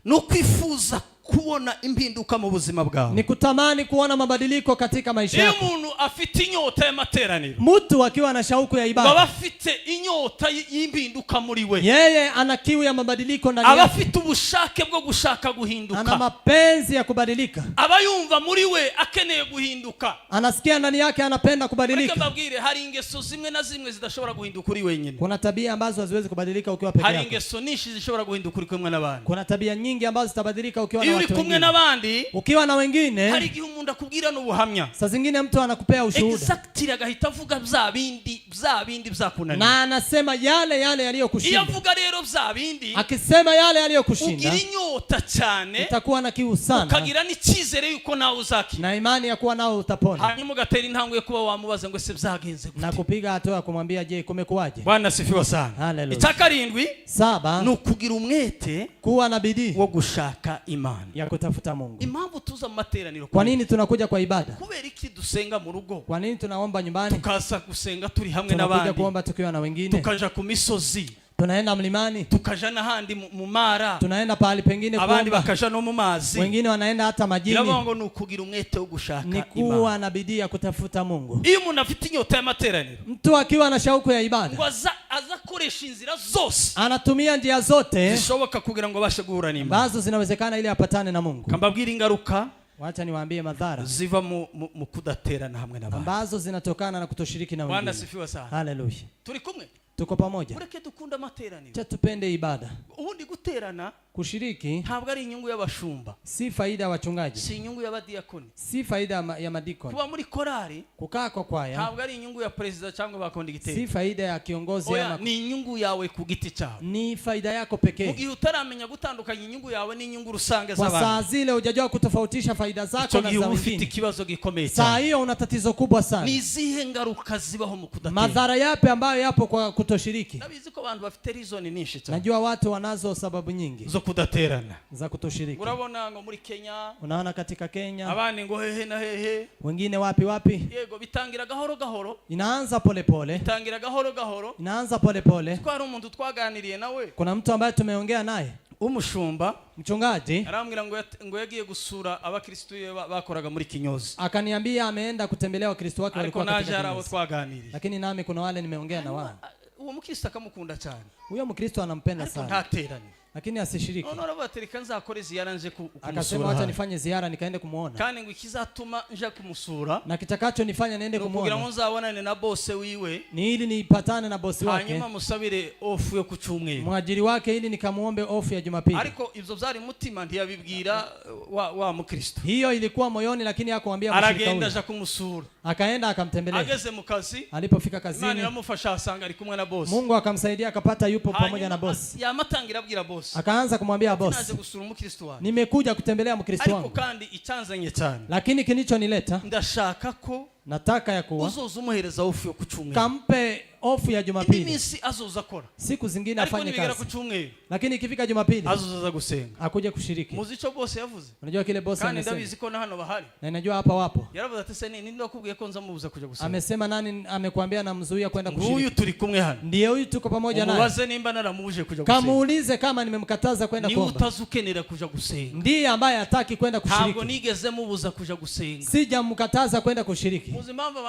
ni ukwifuza kubona impinduka mu buzima bwawe. ni kutamani kuona mabadiliko katika maisha Iyo yako. umuntu afite inyota y'amateraniro, Mtu akiwa na shauku ya aba ibada, afite inyota y'impinduka muri we, yeye ana kiu ya mabadiliko ndani aba yake, afite ubushake bwo gushaka ana guhinduka, mapenzi ya kubadilika, aba yumva muri we akeneye guhinduka. anasikia ndani yake anapenda Reka kubadilika. mbabwire, hari ingeso zimwe na zimwe zidashobora guhinduka uri wenyine, Kuna tabia ambazo haziwezi kubadilika ukiwa peke hari yako. ingeso nyinshi zishobora guhinduka uri kumwe n'abandi. Kuna tabia nyingi ambazo zitabadilika ukiwa na Iyo uri watu kumwe wengine. n'abandi, Ukiwa na hari wengine, igihe umuntu akubwira n'ubuhamya saa zingine mtu anakupea ushuhuda exactly agahita avuga bya bindi byakunaniye. na anasema yale Iyo yaliyokushinda. avuga rero bya bindi, Akisema yale yaliyokushinda, ugira inyota cyane, utakuwa na kiu sana ukagira n'icyizere yuko nawe uzakira, na imani ya kuwa nao utapona, hanyuma ugatera intambwe yo kuba wamubaza ngo ese byagenze na gute. kupiga hatua ya kumwambia, je, kumekuwaje? Bwana sifiwa sana. Haleluya. Icya karindwi Saba, ni ukugira umwete kuwa na bidii wo gushaka Imana. ya kutafuta Mungu. Impamvu tuza mu materaniro, Kwa nini tunakuja kwa ibada? kubera iki dusenga mu rugo Kwa nini tunaomba nyumbani? tukaza gusenga turi hamwe Tunakuja n'abandi, kuomba tukiwa na wengine. tukaja ku misozi, Tunaenda mlimani, tukaja n'ahandi mu mara, tunaenda pahali pengine abandi kuomba, bakaja no mu mazi. wengine wanaenda hata majini. Biravuga ngo ni ukugira umwete wo gushaka Ni Imana. kuwa na bidii ya kutafuta Mungu. Iyo umuntu afite inyota y'amateraniro, Mtu akiwa na shauku ya ngo ibada, aza akoresha inzira zose anatumia njia zote zishoboka kugira ngo abashe guhura n'Imana. ambazo zinawezekana ili apatane na Mungu. Kambabwira ingaruka Wacha niwaambie madhara ziva mu kudaterana hamwe n'abandi. ambazo zinatokana na kutoshiriki na Bwana wengine. sifiwe sana. Haleluya. Turi kumwe, Tuko pamoja. mureke dukunda amateraniro. Cha tupende ibada. Ubundi guterana Kushiriki ntabwo ari inyungu y'abashumba, si faida ya wachungaji, si inyungu y'abadiyakoni. si faida ya madikoni. Kuba muri korari Kukaa kwa kwaya ntabwo ari inyungu ya perezida cyangwa ba kondegiteri. si faida ya kiongozi Oya, ama, ni inyungu yawe ku giti cyawe. ni faida yako Mu pekee. gihe utaramenya gutandukanya inyungu yawe n'inyungu rusange Kwa z'abantu, saa zile hujajua kutofautisha faida icyo zako na gihe za uba ufite wengine, ikibazo gikomeye saa cyane. hiyo una tatizo kubwa sana. Ni izihe ngaruka zibaho mu kudatera? Madhara yapi ambayo yapo kwa kutoshiriki? Ndabizi ko abantu bafite reason nyinshi cyane Najua watu wanazo sababu nyingi zo kudaterana. za kutoshiriki. Urabona ngo muri Kenya, Unaona katika Kenya, abandi ngo hehe na hehe, wengine wapi wapi, yego bitangira gahoro gahoro, inaanza polepole, bitangira gahoro gahoro. inaanza polepole. Ko hari umuntu twaganiriye nawe Kuna mtu ambaye tumeongea naye, umushumba, mchungaji, arambwira ngo yagiye gusura abakristo bakoraga muri Kinyozi, akaniambia ameenda kutembelea wakristo wake ariko walikuwa naje katika hari abo kanisa. twaganiriye. Lakini nami kuna wale nimeongea na wao. Uwo mukristo akamukunda cyane, Huyo mkristo anampenda ariko sana, ntaterane. lakini asishiriki. None arabatereka nzakore ziyara nje Akasema kumusura wacha hano. nifanye ziara nikaende kumuona, Kandi ngo ikizatuma nje kumusura na kitakacho nifanya niende kugira ngo kumuona nzabonane na boss wiwe, ni ili nipatane na bosi wake, hanyuma musabire off yo ku cyumweru. mwajiri wake, ili nikamuombe ofu ya Jumapili. Ariko ibyo byari mutima ntiyabibwira wa mukristo. Hiyo ilikuwa moyoni, lakini hakuambia mshirika Aragenda huyo. aja kumusura, Akaenda akamtembelea. ageze mu kazi, Alipofika Imana kazini, iramufasha asanga ari kumwe na boss. Mungu akamsaidia akapata yupo pamoja na boss. Yamatangira abwira boss, Akaanza kumwambia boss, naje gusura umukristo wawe, nimekuja kutembelea mkristo ariko wangu, kandi icyanzanye cyane, lakini kilichonileta, ndashaka ko nataka ya kuwa uzoza umuhereza ofu yo ku cyumweru. kampe ofu ya Indi Jumapili, minsi azoza akora, siku zingine ariko afanye nibigera ku kazi, cyumweru lakini ikifika Jumapili azoza gusenga. akuje kushiriki. Muzi icyo boss yavuze? Unajua kile boss Kandi amesema, ndabizi ko na hano bahari. na ninajua hapa wapo. Yaravuze ati se nini ndakubwiye ko nzamubuza kuja gusenga? Amesema nani amekuambia namzuia kwenda Nguyu kushiriki? turi kumwe hano. Ndiye huyu tuko pamoja naye. Umubaze nimba naramubuje kuja gusenga. Kamuulize kama nimemkataza kwenda Ni kuomba. utazukenera kuja gusenga. Ndiye ambaye hataki kwenda Ntabwo kushiriki. nigeze mubuza kuja gusenga. Sijamkataza kwenda kushiriki. Muzi impamvu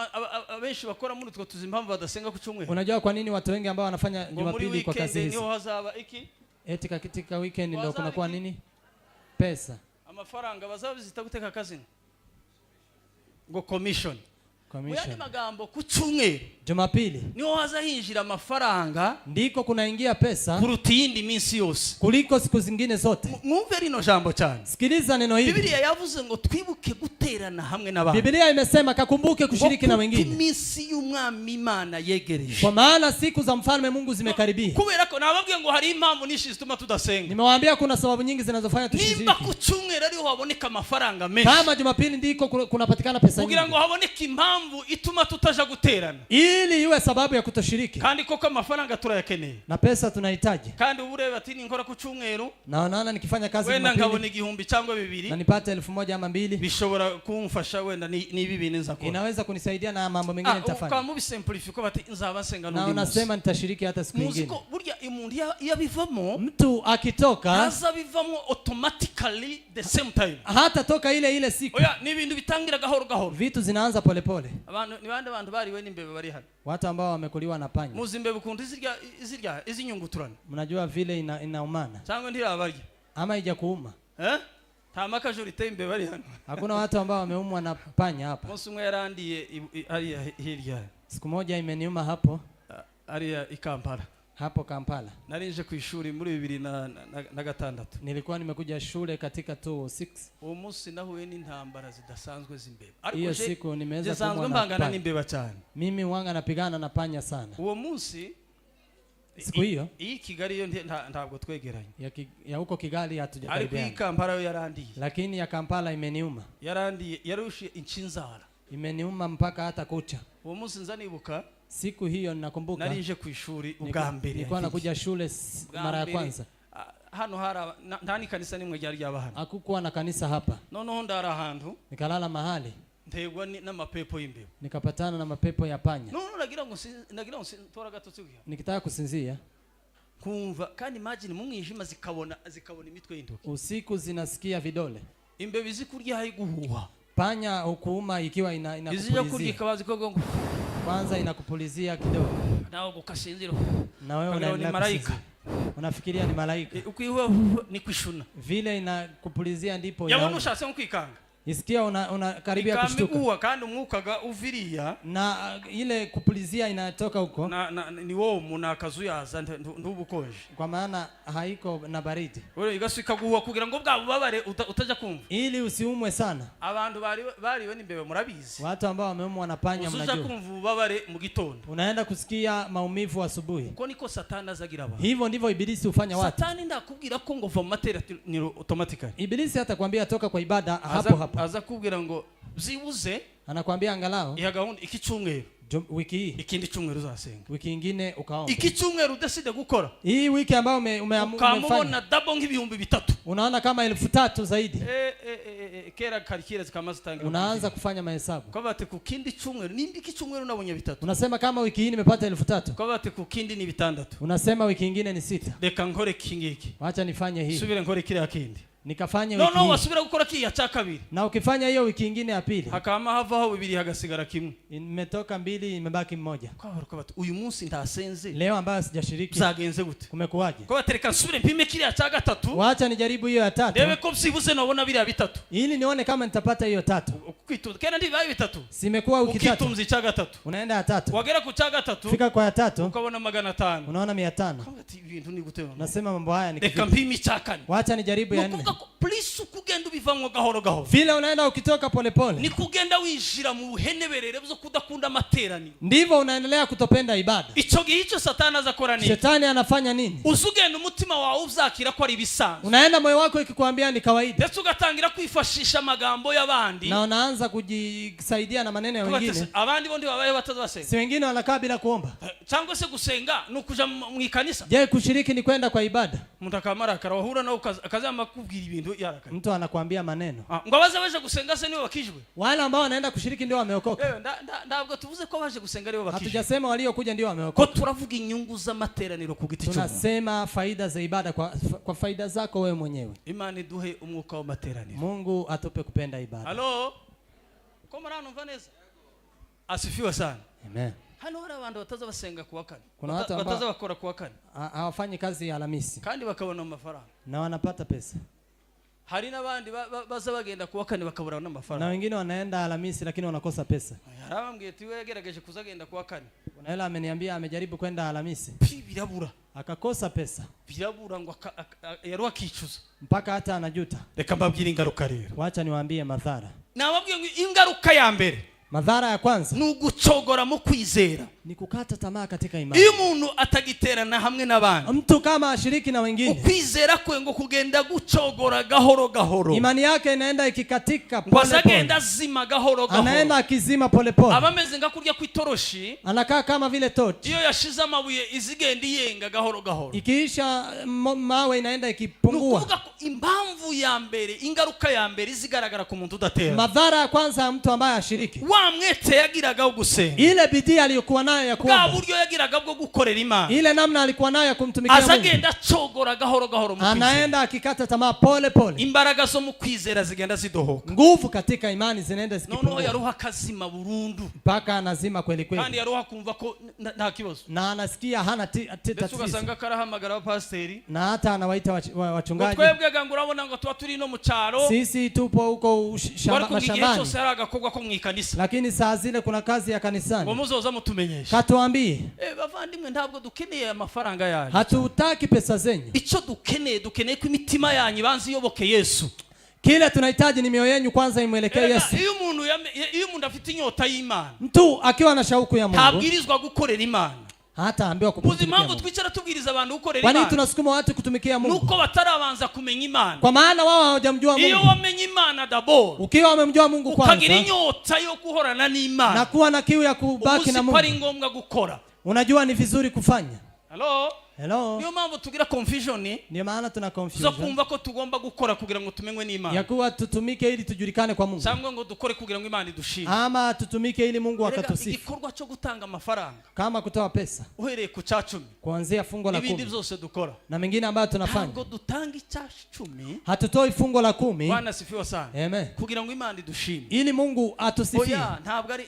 abenshi bakora muri utwo tuzi impamvu badasenga ku cyumweru? Unajua kwa nini watu wengi ambao wanafanya Ngo muri Jumapili kwa kazi weekend hizi? niho hazaba iki? Eti katika weekend ndio Wazaba kunakuwa iki? nini? Pesa. Amafaranga bazabizita guteka kazini. Ngo commission. Muyandi Commission. magambo ku cyumweru Jumapili niho haza hinjira amafaranga ndiko kunaingia pesa kuruta iyindi minsi yose. kuliko siku zingine zote. Mwumve rino jambo cyane. Sikiliza neno hili. Biblia yavuze ngo twibuke guterana hamwe n'abantu. Biblia imesema kakumbuke kushiriki na wengine, Iminsi y'umwami Imana yegereje. kwa maana siku za mfalme Mungu zimekaribia. Kubera ko nababwiye ngo hari impamvu nyinshi zituma tudasenga. Nimewaambia kuna sababu nyingi zinazofanya Nimba tushiriki. ku cyumweru ariho haboneka amafaranga menshi, Kama Jumapili ndiko kunapatikana pesa kugira nyingi, ngo haboneke impamvu ituma tutaja guterana. ili iwe sababu ya kutoshiriki. Kandi koko amafaranga turayakeneye. Na pesa tunahitaji. Kandi ubu ureba ati ninkora ku cyumweru Naona nikifanya kazi wenda nkabona Jumapili 1000 cyangwa 2 na nipate 1000 ama 2, bishobora kumfasha wenda ni bibi nza ko. inaweza kunisaidia na mambo mengine nitafanya. Kwa mubi simplify bati nzaba senga Na n'undi munsi. unasema nitashiriki hata siku nyingine. Muziko burya umuntu yabivamo Mtu akitoka aza bivamo automatically the same time. hata toka ile siku. Oya ni ibintu bitangira gahoro gahoro. Vitu zinaanza polepole. Abantu ni bande bantu bari we n'imbebe bari hano. Watu ambao wamekuliwa na panya. Muzi imbebe kuntu izirya izinyunguturana. Mnajua vile inaumana Cyangwa ndirabarya. ama ija kuuma. Nta makajurite imbebe bari hano. Hakuna watu ambao wameumwa na panya hapa. Munsi umwe yarandiye ari hirya. Siku moja imeniuma hapo Ari i Kampala. hapo Kampala. Narinje ku ishuri muri 2006. Nilikuwa nimekuja shule katika 206. Uwo munsi nahuye n'intambara zidasanzwe z'imbebe. Hiyo siku nimeweza kumbangana kumwona n'imbeba cyane. mimi wanga napigana na panya sana. Uwo munsi Siku hiyo iyi Kigali yo ntabwo twegeranye. ya huko Kigali Ariko iyi hatujakaribiana. Kampala yo yarandiye. Lakini ya Kampala imeniuma. Yarandiye yarushe inchinzara. Imeniuma mpaka hata kucha. Uwo munsi nzanibuka Siku hiyo ninakumbuka narinje ku ishuri ubwa mbere. nilikuwa nakuja shule mara ya kwanza. hano hari ndani kanisa nimwe ryari ryabahana. Hakukuwa na kanisa hapa. Noneho ndara ahantu. Nikalala mahali. Ntegwa n'amapepo y'imbeho. Nikapatana na mapepo ya panya. No, nagira ngo tora gatotsi kuya. Nikitaka kusinzia. Kumva kandi imagine mu mwijima zikabona imitwe y'intoki. Usiku zinasikia vidole. Imbeho zikurya hayi guhuha. Panya hukuuma ikiwa inakupulizia. Izija kurya kabazi ko kwanza inakupulizia kidogo. Nao gukasinzira. Na wewe ni malaika. Unafikiria ni malaika. Ukiwa ni kushuna. Vile inakupulizia ndipo yabona ushatse kwikanga. Isikia unakaribia kushtuka. Kandi umwukaga uviriya na ile kupulizia inatoka huko ni wo munakazuyaza ndubukonje kwa maana haiko na baridi. Wewe igaswika guhuha kugira ngo bwa bubabare utaja kumva ili usiumwe sana. Abantu bariwe nimbewe murabizi. Watu ambao wameumwa na panya mnajua. Usuza kumva ubabare mu gitondo. Unaenda kusikia maumivu asubuhi. Uko niko Satani azagira abantu. Hivyo ndivyo ibilisi hufanya watu. Satani ndakubwira ko ngo va matera ni automatically. Ibilisi hata kwambia toka kwa ibada hapo. Aza kubwira ngo zibuze anakuambia angalau ya gahunda iki cyumweru wiki hii ikindi cyumweru uzasenga wiki nyingine ukaomba iki cyumweru udaside gukora hii wiki ambayo umefanya double nk'ibihumbi 3 unaona kama 3,000 zaidi kera karikira zikamazitanga unaanza kufanya mahesabu kwa bate ku kindi cyumweru nindi iki cyumweru nabonye 3 unasema kama wiki hii nimepata 3,000 kwa bate ku kindi ni 6 unasema wiki nyingine ni 6 reka nkore kingiki acha nifanye hii subire nkore kile kindi nikafanya wiki no wasubira gukora kiya cha kabiri na ukifanya hiyo wiki nyingine ya pili hakama havaho bibiri hagasigara kimwe imetoka 2 imebaki 1 kwa batu uyu munsi ndasenze leo ambayo sijashiriki zagenze gute kumekuwaje kwa tereka subire mpime kile cha 3 waacha nijaribu hiyo ya 3 debe ko byibuze nabona biri ya 3 ili nione kama nitapata hiyo 3 kwitunza kena ndi bayi 3 simekuwa wiki 3 ukitunza cha 3 unaenda ya 3 wagera ku cha 3 fika kwa ya 3 ukabona 500 unaona 500 ibintu ni gute nasema mambo haya ni reka mpime cha 4 waacha nijaribu ya 4 please kugenda ubivamwo gahoro gahoro vile unaenda ukitoka polepole ni kugenda winjira mu buheneberere bwo kudakunda amaterani ndivyo unaendelea kutopenda ibada ico gihe ico Satani azakora nini shetani anafanya nini uzugenda umutima wawe uzakira ko ari bisanzwe unaenda moyo wako ikikwambia ni kawaida ndetse ugatangira kwifashisha amagambo y'abandi na unaanza kujisaidia na maneno ya wengine abandi bondi babaye batazasenga si wengine wanakaa bila kuomba cyangwa se gusenga nukuja mu ikanisa je kushiriki ni kwenda kwa ibada mutakamara karawahura na akazama kubwira ibintu yaraka mtu anakuambia maneno ngo abaje gusenga se niwe bakijwe wale ambao wanaenda kushiriki ndio wameokoka ndabwo tuvuze ko baje gusenga niwe bakijwe hatujasema waliokuja ndio wameokoka ko turavuga inyungu z'amateraniro ku giti cyo tunasema faida za ibada kwa faida zako wewe mwenyewe Imana iduhe umwuka wa materaniro Mungu atupe kupenda ibada halo ko marano mvaneza asifiwe sana amen hano hari abantu bataza basenga kuwa kane kuna watu ambao bataza bakora kuwa kane hawafanyi kazi ya Alhamisi kandi bakabona amafaranga na wanapata pesa hari nabandi baza bagenda kuwa kane bakabura n'amafaranga na wengine wanaenda Alhamisi lakini wanakosa pesa yarabambwiye ati wewe gerageje kuzagenda kuwa kane kuna yule ameniambia amejaribu kwenda Alhamisi birabura akakosa pesa birabura ngo yaruwa kicuza mpaka hata anajuta reka mbabwire ingaruka rero wacha niwaambie madhara nababwiye ngo ingaruka ya mbere madhara ya kwanza ni ugucogora mu kwizera ni kukata tamaa katika imani iyo umuntu atagiterana hamwe n'abandi mtu kama ashiriki na wengine ukwizera kwe ngo kugenda gucogora gahoro gahoro imani yake inaenda ikikatika pole pole agenda zima gahoro gahoro anaenda akizima pole pole abameze nga kurya kwitoroshi anakaa kama vile toti iyo yashize amabuye izigenda yenga gahoro gahoro ikiisha mawe inaenda ikipungua nukuvuga ko impamvu ya mbere ingaruka ya mbere izigaragara ku muntu udatera madhara ya kwanza ya mtu ambaye ashiriki wa mwete yagiraga gusenga ile bidii aliyokuwa nayo ya kuomba buryo yagiraga bwo gukorera Imana ile namna alikuwa nayo ya kumtumikia Mungu azagenda cogora gahoro gahoro mu anaenda akikata tamaa pole pole imbaraga zo mu kwizera zigenda zidohoka nguvu katika imani zinaenda zikipungua noneho yaruha kazima burundu mpaka anazima kweli kweli kandi yaruha kumva ko nta kibazo na anasikia hana tatizo ugasanga karahamagara abapasiteri na hata anawaita wachungaji twebwe ganga urabona ngo tuba turi no mu cyaro sisi tupo huko mashambani cyose agakogwa ko mu ikanisa lakini saa zile kuna kazi ya kanisani ngo muzoza mutumenyesha katuambie bavandimwe ntabwo dukeneye amafaranga yanyu hatutaki pesa zenyu icyo dukeneye ko imitima yanyu banzi yoboke Yesu kile tunahitaji ni mioyo yenu kwanza imwelekee Yesu iyo umuntu afite inyota y'Imana mtu akiwa na shauku ya Mungu habwirizwa gukorera Imana hata ambiwa kutumikia Mungu. Impamvu twicara tubwiriza abantu gukorera Imana. Kwa nini tunasukuma watu kutumikia Mungu? Nuko batarabanza kumenya Imana. Kwa maana wao hawajamjua Mungu. Iyo wamenye Imana d'abord. Ukiwa wamemjua Mungu kwanza. Ukagira inyota yo guhorana n'Imana. Na kuwa na kiu ya kubaki na Mungu. Uzi ngombwa gukora. Unajua ni vizuri kufanya. Hello? Hello. niyo mpamvu tugira confusion Ndio maana tuna zo confusion kumva ko tugomba gukora kugira ngo tumenywe n'Imana ya kuwa tutumike ili tujulikane kwa Mungu, cyangwa ngo dukore kugira ngo Imana idushime. ama tutumike ili Mungu Erega akatusifu. igikorwa cyo gutanga amafaranga Kama kutoa pesa uhereye ku cyacumi kuanzia fungo la ibindi 10 byose dukora, na mengine ambayo tunafanya, ntabwo dutanga icyacumi. hatutoi fungo la 10. Bwana sifiwe sana. Amen. Kugira ngo Imana idushime. Ili Mungu atusifie. Oya,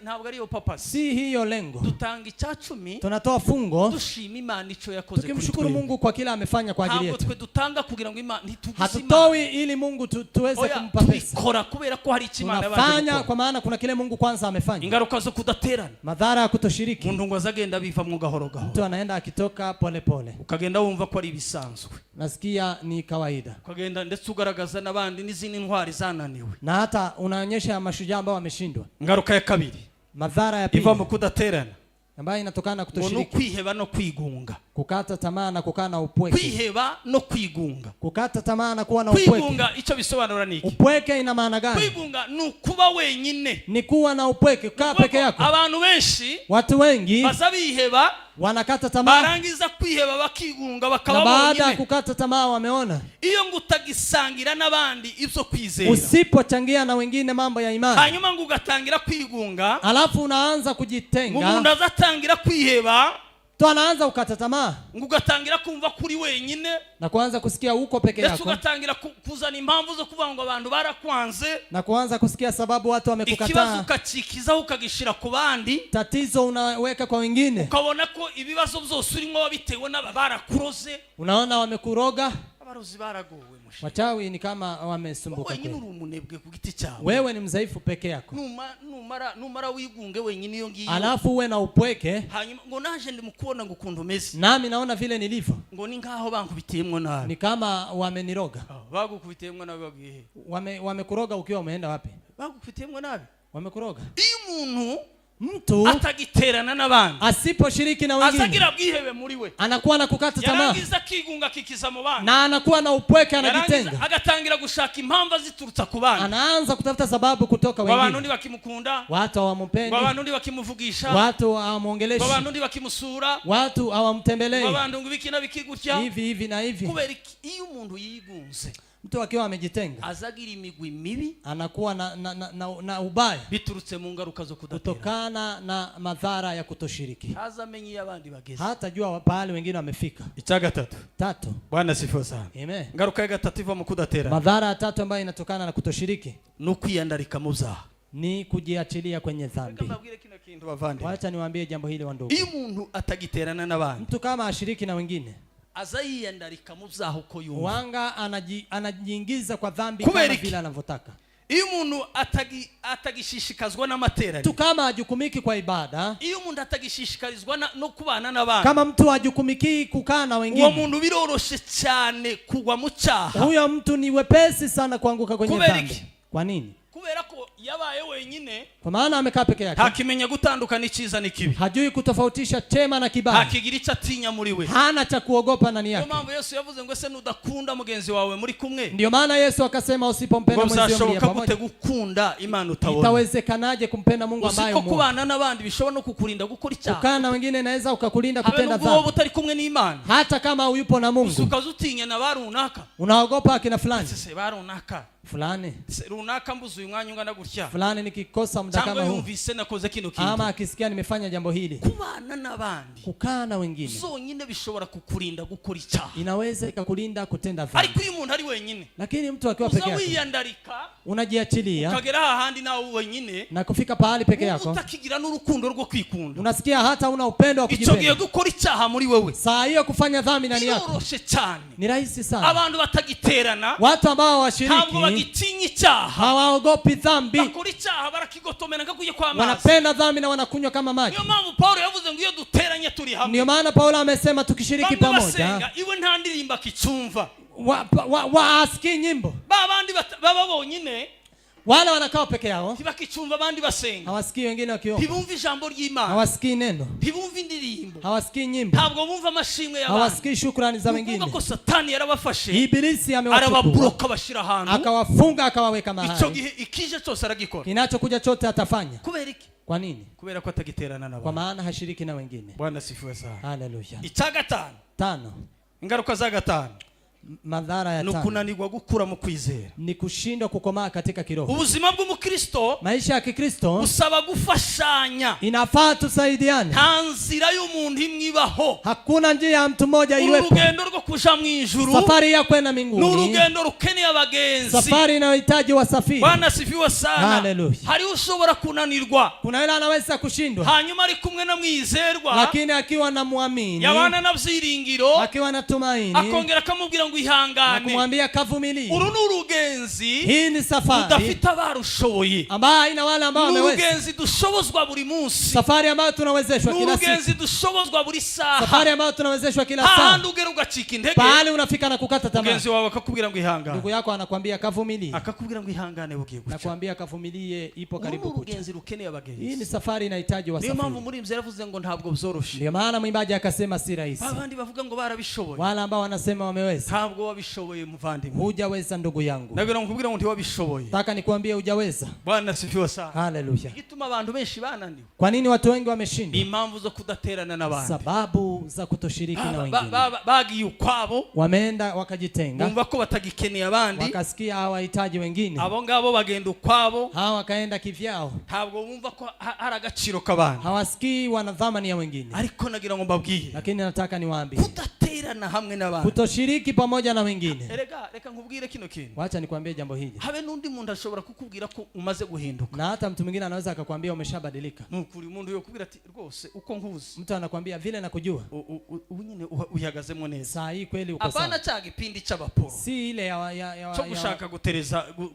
ntabwo ari yo papasi. Si hiyo lengo. Dutanga icyacumi, Tunatoa fungo dushima Imana icyo yakoze kuri tukimshukuru twe. Mungu kwa kila amefanya kwa ajili Ntabwo yetu. twe dutanga kugira ngo Imana ntituguze Imana. Hatutoi ili Mungu tuweze Oya, kumpa pesa. tubikora kubera ko hari icyo Imana yabaje Tunafanya gukora. kwa maana kuna kile Mungu kwanza amefanya. Ingaruka zo kudaterana, Madhara ya kutoshiriki. umuntu ngo azagenda biva mu gahoro gahoro, Mtu anaenda akitoka pole pole. ukagenda wumva ko ari ibisanzwe, Nasikia ni kawaida. ukagenda ndetse ugaragaza n'abandi n'izindi ntwari zananiwe. Na hata unaonyesha mashujaa ambao wameshindwa. Ingaruka ya kabiri Madhara ya pili iva mu kudaterana, ambayo inatokana na ngo no kutoshiriki. kwiheba no kwigunga. Kukata tamaa na kukaa na upweke. Kwiheba no kwigunga. Kukata tamaa na kuwa na upweke. Kwigunga icyo bisobanura niki? Upweke ina maana gani? Kwigunga ni ukuba wenyine. Ni kuwa na upweke, kukaa peke yako. Abantu benshi Watu wengi baza biheba, wanakata tamaa, barangiza kwiheba bakigunga na bakaba baada ya bonyine. kukata tamaa wameona Iyo ngo utagisangira n'abandi ibyo kwizera, usipochangia na wengine mambo ya imani, hanyuma ngo ugatangira kwigunga, alafu unaanza ngo kujitenga, umuntu azatangira kwiheba, tu anaanza kukata tamaa ngo ugatangira kumva kuri wenyine, na kuanza kusikia uko peke ndetse yako, ugatangira kuzana impamvu zo kuvuga ngo abantu barakwanze, na kuanza kusikia sababu watu ikibazo wamekukataa. ukakikizaho ukagishira ku bandi, Tatizo unaweka kwa wengine, ukabona ko ibibazo byose urimo wabitewe n'abarakuroze. unaona wamekuroga. Abarozi baragowe mushi, Wachawi ni kama wamesumbuka wenyine kweli. uri umunebwe ku giti cyawe. Wewe ni mzaifu peke yako, numara wigunge wenyine iyo ngiyo, alafu uwe na upweke. hanyuma ngo naje ndimukubona ngo ukuntu umeze, Nami naona vile nilivyo ngo ni nkaho bankubitiyemwo nabi. ni kama wameniroga. Bagukubitiyemwo nabi bagiye, Wamekuroga ukiwa umeenda wapi? bagukubitiyemwo nabi. Wamekuroga. Iyo umuntu Mtu atagiterana n'abandi, asiposhiriki na wengine azagira bwihebe muri we, anakuwa na kukata tamaa yarangiza kigunga kikiza mu bandi, na anakuwa na upweke, yarangiza anajitenga, agatangira gushaka impamvu ziturutsa ku bandi. anaanza kutafuta sababu kutoka Ngo abantu wengine. ndi bakimukunda, Watu ngo hawampendi, abantu ndi bakimuvugisha, watu ngo hawamuongeleshi, abantu ndi bakimusura, watu ngo hawamtembelei, abantu ngo ibiki na biki gutya. hivi hivi na hivi. Kubera iyo umuntu yigunze, Mtu akiwa amejitenga azagira imigwi mibi, anakuwa na ubaya biturutse mu ngaruka zo kudatera, kutokana na madhara ya kutoshiriki. hazamenye iyo abandi bageze. Hata jua pahali wengine wamefika. Icya gatatu, Tatu. Bwana sifiwe sana. Amen. Ngaruka ya gatatu iva mu kudatera, Madhara ya tatu ambayo inatokana na kutoshiriki no kwiyandarika mu byaha. ni kujiachilia kwenye Reka dhambi. mbabwire kino kintu bavandimwe, Wacha niwaambie jambo hili wa ndugu. iyo umuntu atagiterana n'abandi, Mtu kama ashiriki na wengine, aza yiyandarika mu byaha uko yumva. wanga anajiingiza kwa dhambi Kubera kama iki? vile anavyotaka. Iyo umuntu atagishishikazwa n'amateraniro, Mtu kama hajukumiki kwa ibada, iyo umuntu atagishishikarizwa no kubana n'abandi, kama mtu hajukumiki kukaa na uwo wengine, muntu biroroshe cyane kugwa mu cyaha. huyo mtu ni wepesi sana kuanguka kwenye Kubera dhambi. iki? Kwa nini? Kubera ko yabaye wenyine, Kwa maana amekaa peke yake, ntakimenya gutandukana icyiza n'ikibi, hajui kutofautisha chema na kibaya, ntakigira icyo atinya muri we. hana cha kuogopa ndani Niyo yake. mpamvu Yesu yavuze ngo ese nudakunda mugenzi wawe muri kumwe, Ndio maana Yesu akasema usipompenda ngo mwenzio mliye bizashoboka gute pamoja, gukunda Imana utabona? itawezekanaje kumpenda Mungu ambaye Usiko Mungu? kubana n'abandi bishobora no kukurinda gukora icyaha, Kukaa na wengine inaweza ukakulinda habe kutenda nubwo wowe dhambi, utari kumwe n'Imana, hata kama uyupo na Mungu. ukaza utinya na barunaka, Unaogopa akina fulani se barunaka fulani runaka, mbuze uyu mwanya ungana gutya, fulani, nikikosa muda cyangwa kama huu, yumvise nakoze kino kintu. ama akisikia nimefanya jambo hili. Kubana n'abandi Kukaa na wengine zonyine bishobora kukurinda gukora icyaha, inaweza ikakulinda kutenda dhambi, ariko iyo umuntu ari wenyine, lakini mtu akiwa peke uza yake wiyandarika, unajiachilia ukagera hahandi nawe wenyine, na kufika pahali peke yako, utakigira n'urukundo rwo kwikunda, unasikia hata una upendo wa icyo gihe kujipenda. gukora icyaha muri wewe Saa hiyo kufanya dhambi ndani yako biroroshe cyane. ni rahisi sana. Abantu batagiterana, Watu ambao ntabwo washiriki bagitinya icyaha, hawaogopi dhambi, bakora icyaha barakigotomera nkakuye kwa amazi. wanapenda dhambi na wanakunywa kama maji. Niyo mpamvu Paulo yavuze ngo iyo duteranye turi hamwe, Ndio maana Paulo amesema tukishiriki bamwe pamoja, basenga iwe nta ndirimbo akicumva, waasikii nyimbo. ba bandi baba bonyine Wale wanakaa peke yao ntibakicumva abandi basenga, hawasikii wengine wakiomba, ntibumva ijambo ry'Imana, hawasikii neno, ntibumva indirimbo, hawasikii nyimbo, ntabwo bumva amashimwe y'abandi. hawasikii shukrani za Ni ukuvuga wengine. ko Satani yarabafashe, Ibilisi amewachukua arababloka bashyira ahantu, akawafunga akawaweka icyo mahali, gihe ikije cyose aragikora. kinachokuja chote atafanya. Kubera iki? Kwa nini? kubera ko atagiterana Kwa n'abantu. maana hashiriki na wengine. Bwana sifiwe sana. Haleluya. Icya gatanu, 5. ingaruka za gatanu Madhara ya ni 5 ukunanirwa gukura mu kwizera. ni kushindwa kukomaa katika kiroho. Ubuzima bw'umukristo Maisha ya Kikristo busaba gufashanya. inafaa tusaidiane. Nta nzira y'umuntu imwe ibaho. Hakuna njia ya mtu mmoja iwepo. Urugendo rwo kuja mu ijuru Safari ya kwenda ni mbinguni, urugendo rukeneye abagenzi. safari inayohitaji wasafiri. Bwana sifiwe sana. Haleluya. Hari ushobora kunanirwa Kuna yule anaweza kushindwa, hanyuma ari kumwe na mwizerwa, lakini akiwa na muamini, yabana na byiringiro, akiwa na tumaini, akongera akamubwira ngo na ihangane. kumwambia kavumilie. Uru ni urugenzi Hii ni safari udafite abarushoboye. ambayo haina wale ambao Ni wameweza. urugenzi dushobozwa buri munsi. Safari ambayo tunawezeshwa Ni kila urugenzi siku. dushobozwa buri saha. Safari ambayo tunawezeshwa kila saa. Hahandi ugera ugacika intege, Pahali unafika na kukata tamaa, mugenzi wawe akakubwira ngo ihangane, ndugu yako anakuambia kavumilie, akakubwira ngo ihangane bugiye guca. nakuambia kavumilie, ipo Uru ni karibu kucha. urugenzi rukeneye Hii abagenzi. ni safari inahitaji Niyo mpamvu wasafiri. muri mzee yaravuze ngo ntabwo byoroshe. Ndio maana mwimbaji akasema si rahisi. Abandi bavuga ngo barabishoboye. Wale ambao wanasema wameweza, Ntabwo wabishoboye muvandimwe. hujaweza ndugu yangu. Nagira nkubwira ngo ntiwabishoboye. Nataka nikuambie hujaweza. Bwana sifiwe sana. Haleluya. Igituma abantu benshi bananiwe Kwa nini watu wengi ni wameshindwa? impamvu zo kudaterana n'abandi. Sababu za kutoshiriki na wengine. Bagiye ukwabo, Wameenda wakajitenga, bumva ko batagikeneye abandi. wakasikia hawahitaji wengine, Abo ngabo bagenda ukwabo, hawa wakaenda kivyao, ntabwo bumva ko hari agaciro k'abandi. hawasikii wana thamani ya wengine. Ariko nagira ngo mbabwire, Lakini nataka niwaambie, kudaterana hamwe n'abandi. kutoshiriki pamoja na wengine. Reka nkubwire kino kintu. Wacha nikwambie jambo hili, Habe n'undi muntu ashobora kukubwira ko umaze guhinduka. na hata mtu mwingine anaweza akakwambia umeshabadilika. Nukuri umuntu yokubwira ati rwose uko nkuzi Mtu anakwambia vile nakujua ubu nyine uhagazemo neza. saa hii kweli uko Apana sawa. cha gipindi c'abaporo Si ile cyo gushaka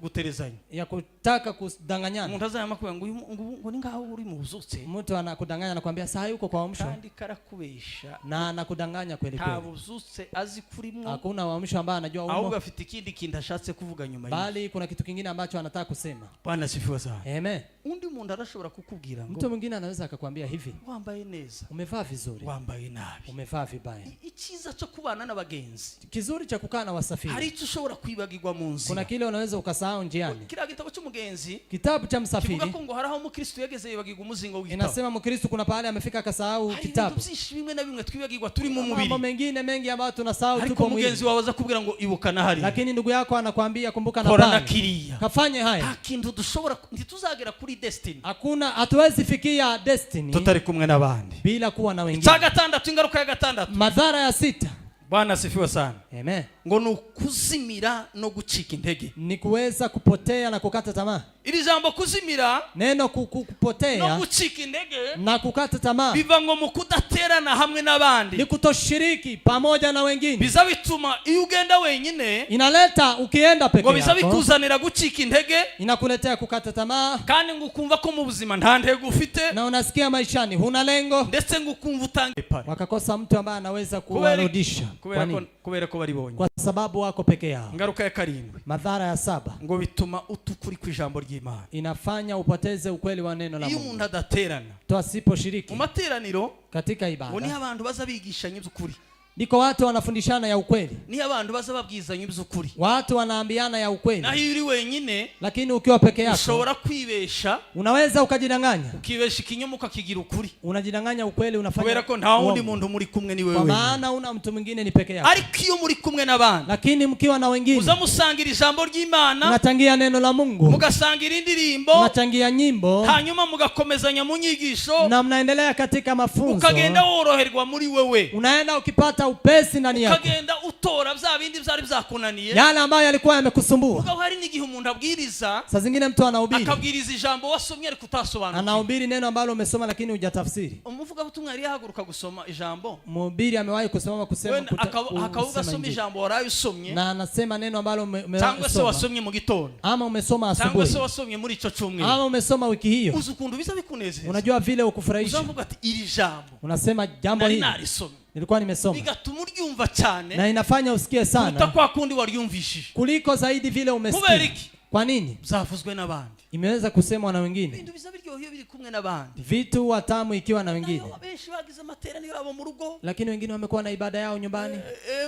guterezanya. ya kutaka kudanganyana. Umuntu azayama kuvuga ngo ni ngaho uri mu buzutse, Mtu anakudanganya anakwambia saa hii uko kwa uamsho, kandi karakubesha. na anakudanganya kweli Nta kweli. buzutse azi kurimo, Hakuna uamsho ambaye anajua ahubwo umo, afite ikindi kintu ashatse kuvuga nyuma y'ibyo. bali kuna kitu kingine ambacho anataka kusema. Bwana sifiwe sana. Amen. Undi muntu arashobora kukubwira ngo Mtu mwingine anaweza akakwambia hivi, wambaye neza, umevaa vizuri, wambaye nabi. umevaa vibaya. Icyiza cyo kubana n'abagenzi, Kizuri cha kukaa na hari wasafiri, icyo ushobora kwibagirwa mu nzira. kuna kile unaweza ukasahau njiani. Kiriya gitabo cy'umugenzi Kitabu cha kivuga msafiri ko ngo hari aho umukristo yageze yibagirwa umuzingo w'igitabo. inasema Mkristo kuna pahali amefika akasahau Hari kitabu. ibintu byinshi bimwe na bimwe twibagirwa turi mu mubiri, Mambo mengine mengi ambayo tunasahau ariko tuko mugenzi mwili. wawe aza kubwira ngo ibuka na hari, Lakini ndugu yako anakuambia kumbuka na kora na pale. kiriya. Kafanye haya. Nta kintu dushobora, ntituzagera kuri destiny Hakuna, hatuwezi fikia destiny tutari kumwe n'abandi. bila kuwa na Cya wengine. gatandatu, ingaruka ya gatandatu. Madhara ya 6. Bwana asifiwe sana. Amen. Ngo ni ukuzimira no gucika intege. Ni kuweza kupotea na kukata tamaa. Iri jambo kuzimira Neno no kupotea gucika intege na kukata tamaa biva ngo mu kudaterana hamwe n'abandi. ni kutoshiriki pamoja na wengine. Biza bituma iyo ugenda wenyine Inaleta ukienda peke ngo biza yako, bikuzanira gucika intege, inakuletea kukata tamaa, kandi ngo ukumva ko mu buzima nta ntego ufite, na unasikia maishani huna lengo. ndetse ngo ukumva utanga ipari. Wakakosa mtu ambaye anaweza kuwarudisha. Kwa nini? kubera ko bari bonye. Kwa sababu wako peke yao. Ingaruka ya karindwi, Madhara ya 7 ngo bituma utukuri kw'ijambo ry'Imana. inafanya upoteze ukweli wa neno la Iyo Mungu. umuntu adaterana Tusiposhiriki mu materaniro, katika ngo niho ibada, abantu baza bigishanya iby'ukuri, ndiko watu wanafundishana ya ukweli, niho abantu baza babwizanya iby'ukuri. watu wanaambiana ya ukweli. Naho iyo uri wenyine Lakini ukiwa peke yako ushobora kwibesha, unaweza ukajidanganya, ukibesha ikinyoma ukakigira ukuri, unajidanganya ukweli unafanya kubera ko nta wundi uongo. muntu muri kumwe ni Kwa wewe. maana una mtu mwingine, ni peke yako. Ariko iyo muri kumwe n'abandi, Lakini mkiwa na wengine, uza musangira ijambo ry'Imana, mnachangia neno la Mungu, mugasangira indirimbo, mnachangia nyimbo, hanyuma mugakomezanya mu nyigisho, na mnaendelea katika mafunzo, ukagenda woroherwa muri wewe, unaenda ukipata upesi ndani yako, ukagenda utora bya bindi byari byakunaniye. yale ambayo yalikuwa yamekusumbua. Kuko hari n'igihe umuntu abwiriza, Saa zingine mtu anahubiri, akabwiriza ijambo wasomye ariko utasobanura. anahubiri neno ambalo umesoma lakini hujatafsiri. Umuvugabutumwa yari yahaguruka gusoma ijambo, Mhubiri amewahi kusimama kusema akavuga asoma ijambo waraye usomye, na anasema neno ambalo cyangwa se umesoma, wasomye mu gitondo, ama umesoma cyangwa se asubuhi, wasomye muri ico cyumweru, ama umesoma wiki hiyo. uzi ukuntu biza bikunezeza. Unajua vile ukufurahisha, Uzavuga ati iri jambo unasema jambo nari hili narisomye, nilikuwa nimesoma, bigatuma uryumva cyane na inafanya usikie kuruta sana kwa kundi waryumvishije. kuliko zaidi vile Kubera umesikia. iki? Kwa nini zavuzwe n'abandi? imeweza kusemwa na wengine? Ibintu biza biryoheye biri kumwe n'abandi. Vitu watamu ikiwa na wengine. Benshi bagize amateraniro abo mu rugo, Lakini wengine wamekuwa na ibada yao nyumbani.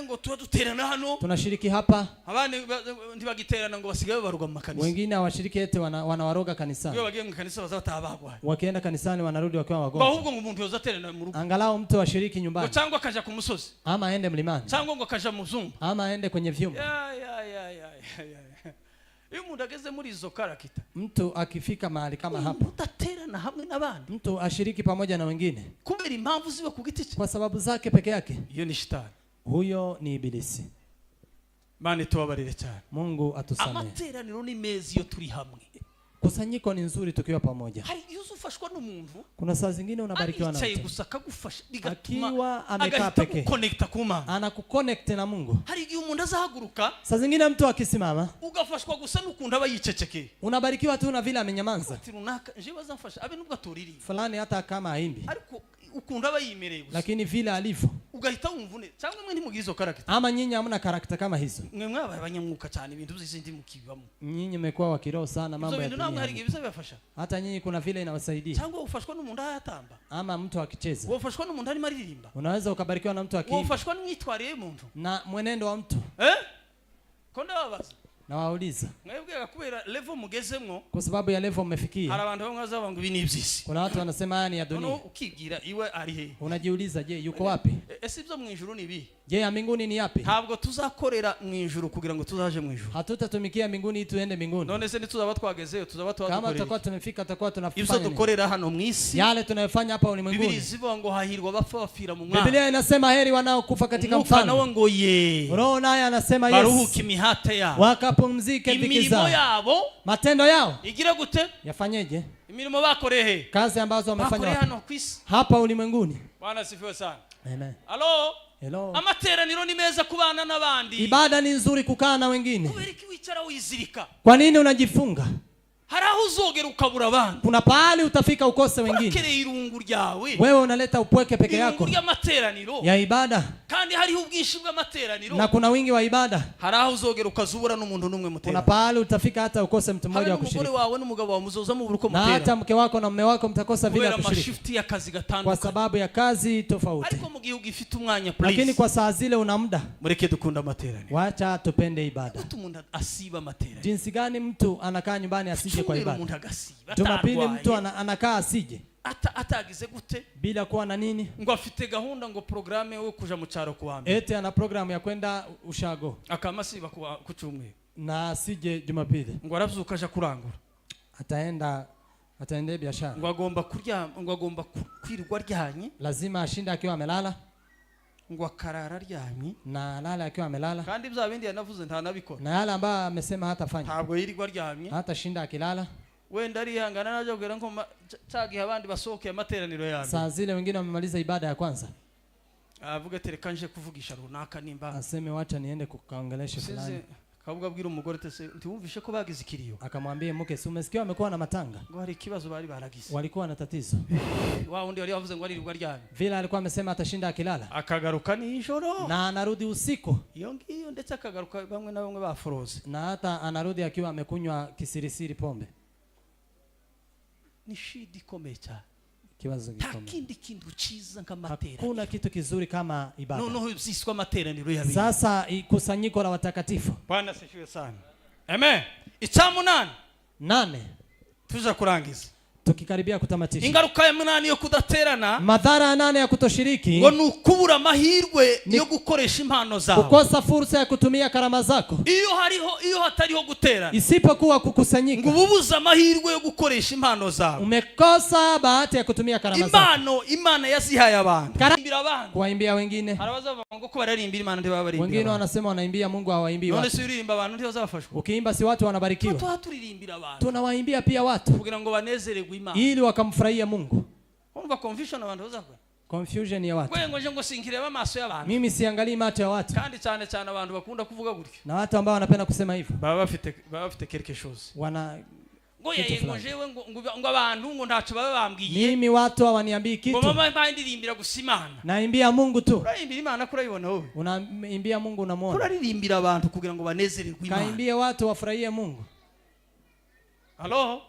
ngo tuba duterana hano, Tunashiriki hapa, abandi ntibagiterana ngo basigaye baruga mu makanisa. wengine hawashiriki ete wanawaroga Iyo kanisani. bagiye mu kanisa bazataha bagwaye. Wakienda kanisani wanarudi wakiwa wagonjwa. Bahubwo ngo umuntu yozaterana mu rugo, Angalau mtu ashiriki ngo nyumbani, cyangwa akaja ku musozi, ama aende mlimani, cyangwa ngo akaja mu zumba. ama aende kwenye vyumba. Ya. Iyo umuntu ageze muri izo karakita, Mtu akifika mahali kama hapo, utaterana hamwe n'abandi, mtu ashiriki pamoja na wengine kubera impamvu ziba ku giti cye, kwa sababu zake peke yake, iyo ni shitani. huyo ni ibilisi. Mane tubabarire cyane. Mungu atusamehe. Amateraniro ni mezi iyo turi hamwe. Kusanyiko ni nzuri tukiwa pamoja. Hari iyo ufashwa n'umuntu, Kuna saa zingine unabarikiwa na aricaye mtu gusa akagufasha bigatuma akiwa amekaa peke, connecta ku Mana. anakuconnect na Mungu. Hari igihe umuntu azahaguruka, Saa zingine mtu akisimama ugafashwa gusa n'ukunda aba yicecekeye. unabarikiwa tu na vile amenyamaza. Ati runaka nje bazamfasha abe nubwo atoririye, Fulani hata kama haimbi, ariko ukunda aba yimereye gusa, lakini vile alivyo. ugahita wumva une cyangwa mwe ntimugira izo karakita. Ama nyinyi hamna karakta kama hizo. Mwe mwabaye abanyamwuka cyane, ibintu by'izindi mukibamo. Nyinyi mmekuwa wa kiroho sana, mambo Ibyo ya bintu namwe hari dunia. igihe bizabafasha. Hata nyinyi kuna vile inawasaidia. Cyangwa ufashwa n'umuntu ayatamba, Ama mtu akicheza, ufashwa n'umuntu arimo aririmba, unaweza ukabarikiwa na mtu akiimba ufashwa n'imyitwarire y'umuntu. na mwenendo wa mtu. Ko ndababaza, Na wauliza, mwebwe kubera level mugezemwo, kwa sababu ya level hari mmefikia. abantu bamwe bazaba ngo ibi ni iby'isi. Kuna watu wanasema haya ni ya Noneho dunia. ukibwira iwe ari he? Unajiuliza, je, yuko wapi? Ese ibyo mu ijuru ni ibi? Je, ya mbinguni ni yapi? Ntabwo tuzakorera mu ijuru kugira ngo tuzaje mu ijuru. Hatutatumikia mbinguni tuende mbinguni. None se nituzaba twagezeyo tuzaba Kama twadukorera tutakuwa tumefika, tutakuwa ibyo tunafanya nini? dukorera hano mu isi. Yale tunayofanya hapa Biblia ulimwenguni. zivuga ngo hahirwa bapfa bapfira mu mwami. Biblia inasema heri wanaokufa katika Umwuka nawe mfano. ngo ye Roho naye anasema baruhuke yes, imihate yabo, wakapumzike dhiki imirimo zao. yabo Matendo yao igira gute? yafanyeje? Imirimo bakoreye he? Kazi ambazo wamefanya Bakoreye wapi? hano ku isi. Hapa ulimwenguni. Bwana sifiwe sana. Amen. Alo, Hello. amateraniro ni meza kubana n'abandi. Ibada ni nzuri kukaa na wengine. Kubera iki wicara wizirika? Kwa nini unajifunga? Hari aho uzogera ukabura abandi. Kuna pahali utafika ukose wengine. Urakereye irungu ryawe. Wewe unaleta upweke peke Irungu yako ry'amateraniro. ya ibada, Kandi hariho ubwinshi bw'amateraniro. na kuna wingi wa ibada. Hari aho uzogera ukazubura n'umuntu n'umwe Kuna mutera. pahali utafika hata ukose mtu Habe mmoja wa n'umugore kushiriki, wawe n'umugabo wawe muzoza mu buruko na mutera. hata mke wako na mume wako mtakosa vile ya Kubera kushiriki amashifti y'akazi kwa gatandukanye. sababu ya kazi tofauti. Ariko mu gihugu ifite umwanya, Lakini please, kwa saa zile una muda, mureke dukunda amateraniro. wacha tupende ibada. Gute umuntu asiba amateraniro? Jinsi gani mtu anakaa nyumbani asije kwa Cyumweru ibada? umuntu agasiba Jumapili mtu atarwaye, anakaa asije atagize gute bila kuwa na nini, ngo afite gahunda ngo programme yo kuja mu cyaro kuwa mbere, eti ana programu ya kwenda ushago akamasiba ku cyumweru, na asije Jumapili, ngo aravyuka aja kurangura, ataendea biashara, ngo agomba kurya, ngo agomba kwirirwa aryanye, lazima ashinde akiwa amelala ngo akarara aryanye, na lala akiwa amelala, kandi bya bindi yanavuze nta nabikora, na yale ambayo amesema hatafanya, ntabwo yirirwa aryamye. hata shinda akilala. Wenda arihangana naje kugira ngo cagihe abandi basohokeye amateraniro yabo, Saa zile wengine wamemaliza ibada ya kwanza, avuga ati reka nje kuvugisha runaka nimba aseme wacha niende kukaongelesha size, fulani. kavuga abwira umugore tese ntiwumvishe ko bagize ikiriyo, Akamwambia mke, si umesikia wamekuwa na matanga, ngo hari ikibazo bari baragize. walikuwa na tatizo. Wa wundi wari wavuze ngo aririrwa aryamye, Vile alikuwa amesema atashinda akilala akagaruka nijoro, na anarudi usiku, iyo ngiyo, ndetse akagaruka bamwe na bamwe baforoze. na hata anarudi akiwa amekunywa kisirisiri pombe. Ni shida ikomeye cyane. Kibazo Nta gikomeye. kindi kintu ciza nk'amateraniro. Hakuna kitu kizuri kama ibada. Noneho byiswa amateraniro y'abiri. Sasa kusanyiko la watakatifu. Bwana asifiwe sana. Amen. Icyamunani 8 tuza kurangiza. tukikaribia kutamatisha. Ingaruka ya munani yo kudaterana, Madhara ya 8 ya kutoshiriki ngo nukubura amahirwe yo gukoresha impano zawe. kukosa fursa ya kutumia karama zako. Iyo hatariho guterana, Isipokuwa kukusanyika, ngo ububuza amahirwe yo gukoresha impano zawe. umekosa bahati ya kutumia karama zako. Imana yazihaye abantu. Karambira abantu. Kuwaimbia wengine. Harabaza ngo ko bararimbira Imana ndi babarimbira. Wengine wanasema wanaimbia Mungu, hawaimbii None watu. se uririmba abantu ndi bazafashwa. Ukiimba si watu wanabarikiwa. Turirimbira abantu. Tunawaimbia pia watu kugira ngo banezererwe Imana, ili wakamfurahia Mungu. Umva confusion abantu bazakora. Confusion ya watu. Wewe ngoje ngo sinkireba amaso y'abantu. Mimi siangalii macho ya watu. Kandi cyane cyane abantu bakunda kuvuga gutyo. Na watu ambao wanapenda kusema hivyo. Baba bafite quelque chose. Wana Ngo yeye ngojewe ngo abantu ngo ntacu baba bambwiye. Mimi watu hawaniambii kitu. Ngo mama ndirimbira gusimana. Naimbia Mungu tu. Uraimbira Imana kurayibona wowe. Unaimbia Mungu unamuona. Uraririmbira abantu kugira ngo banezererwe Imana. Kaimbia watu wafurahie Mungu. Halo?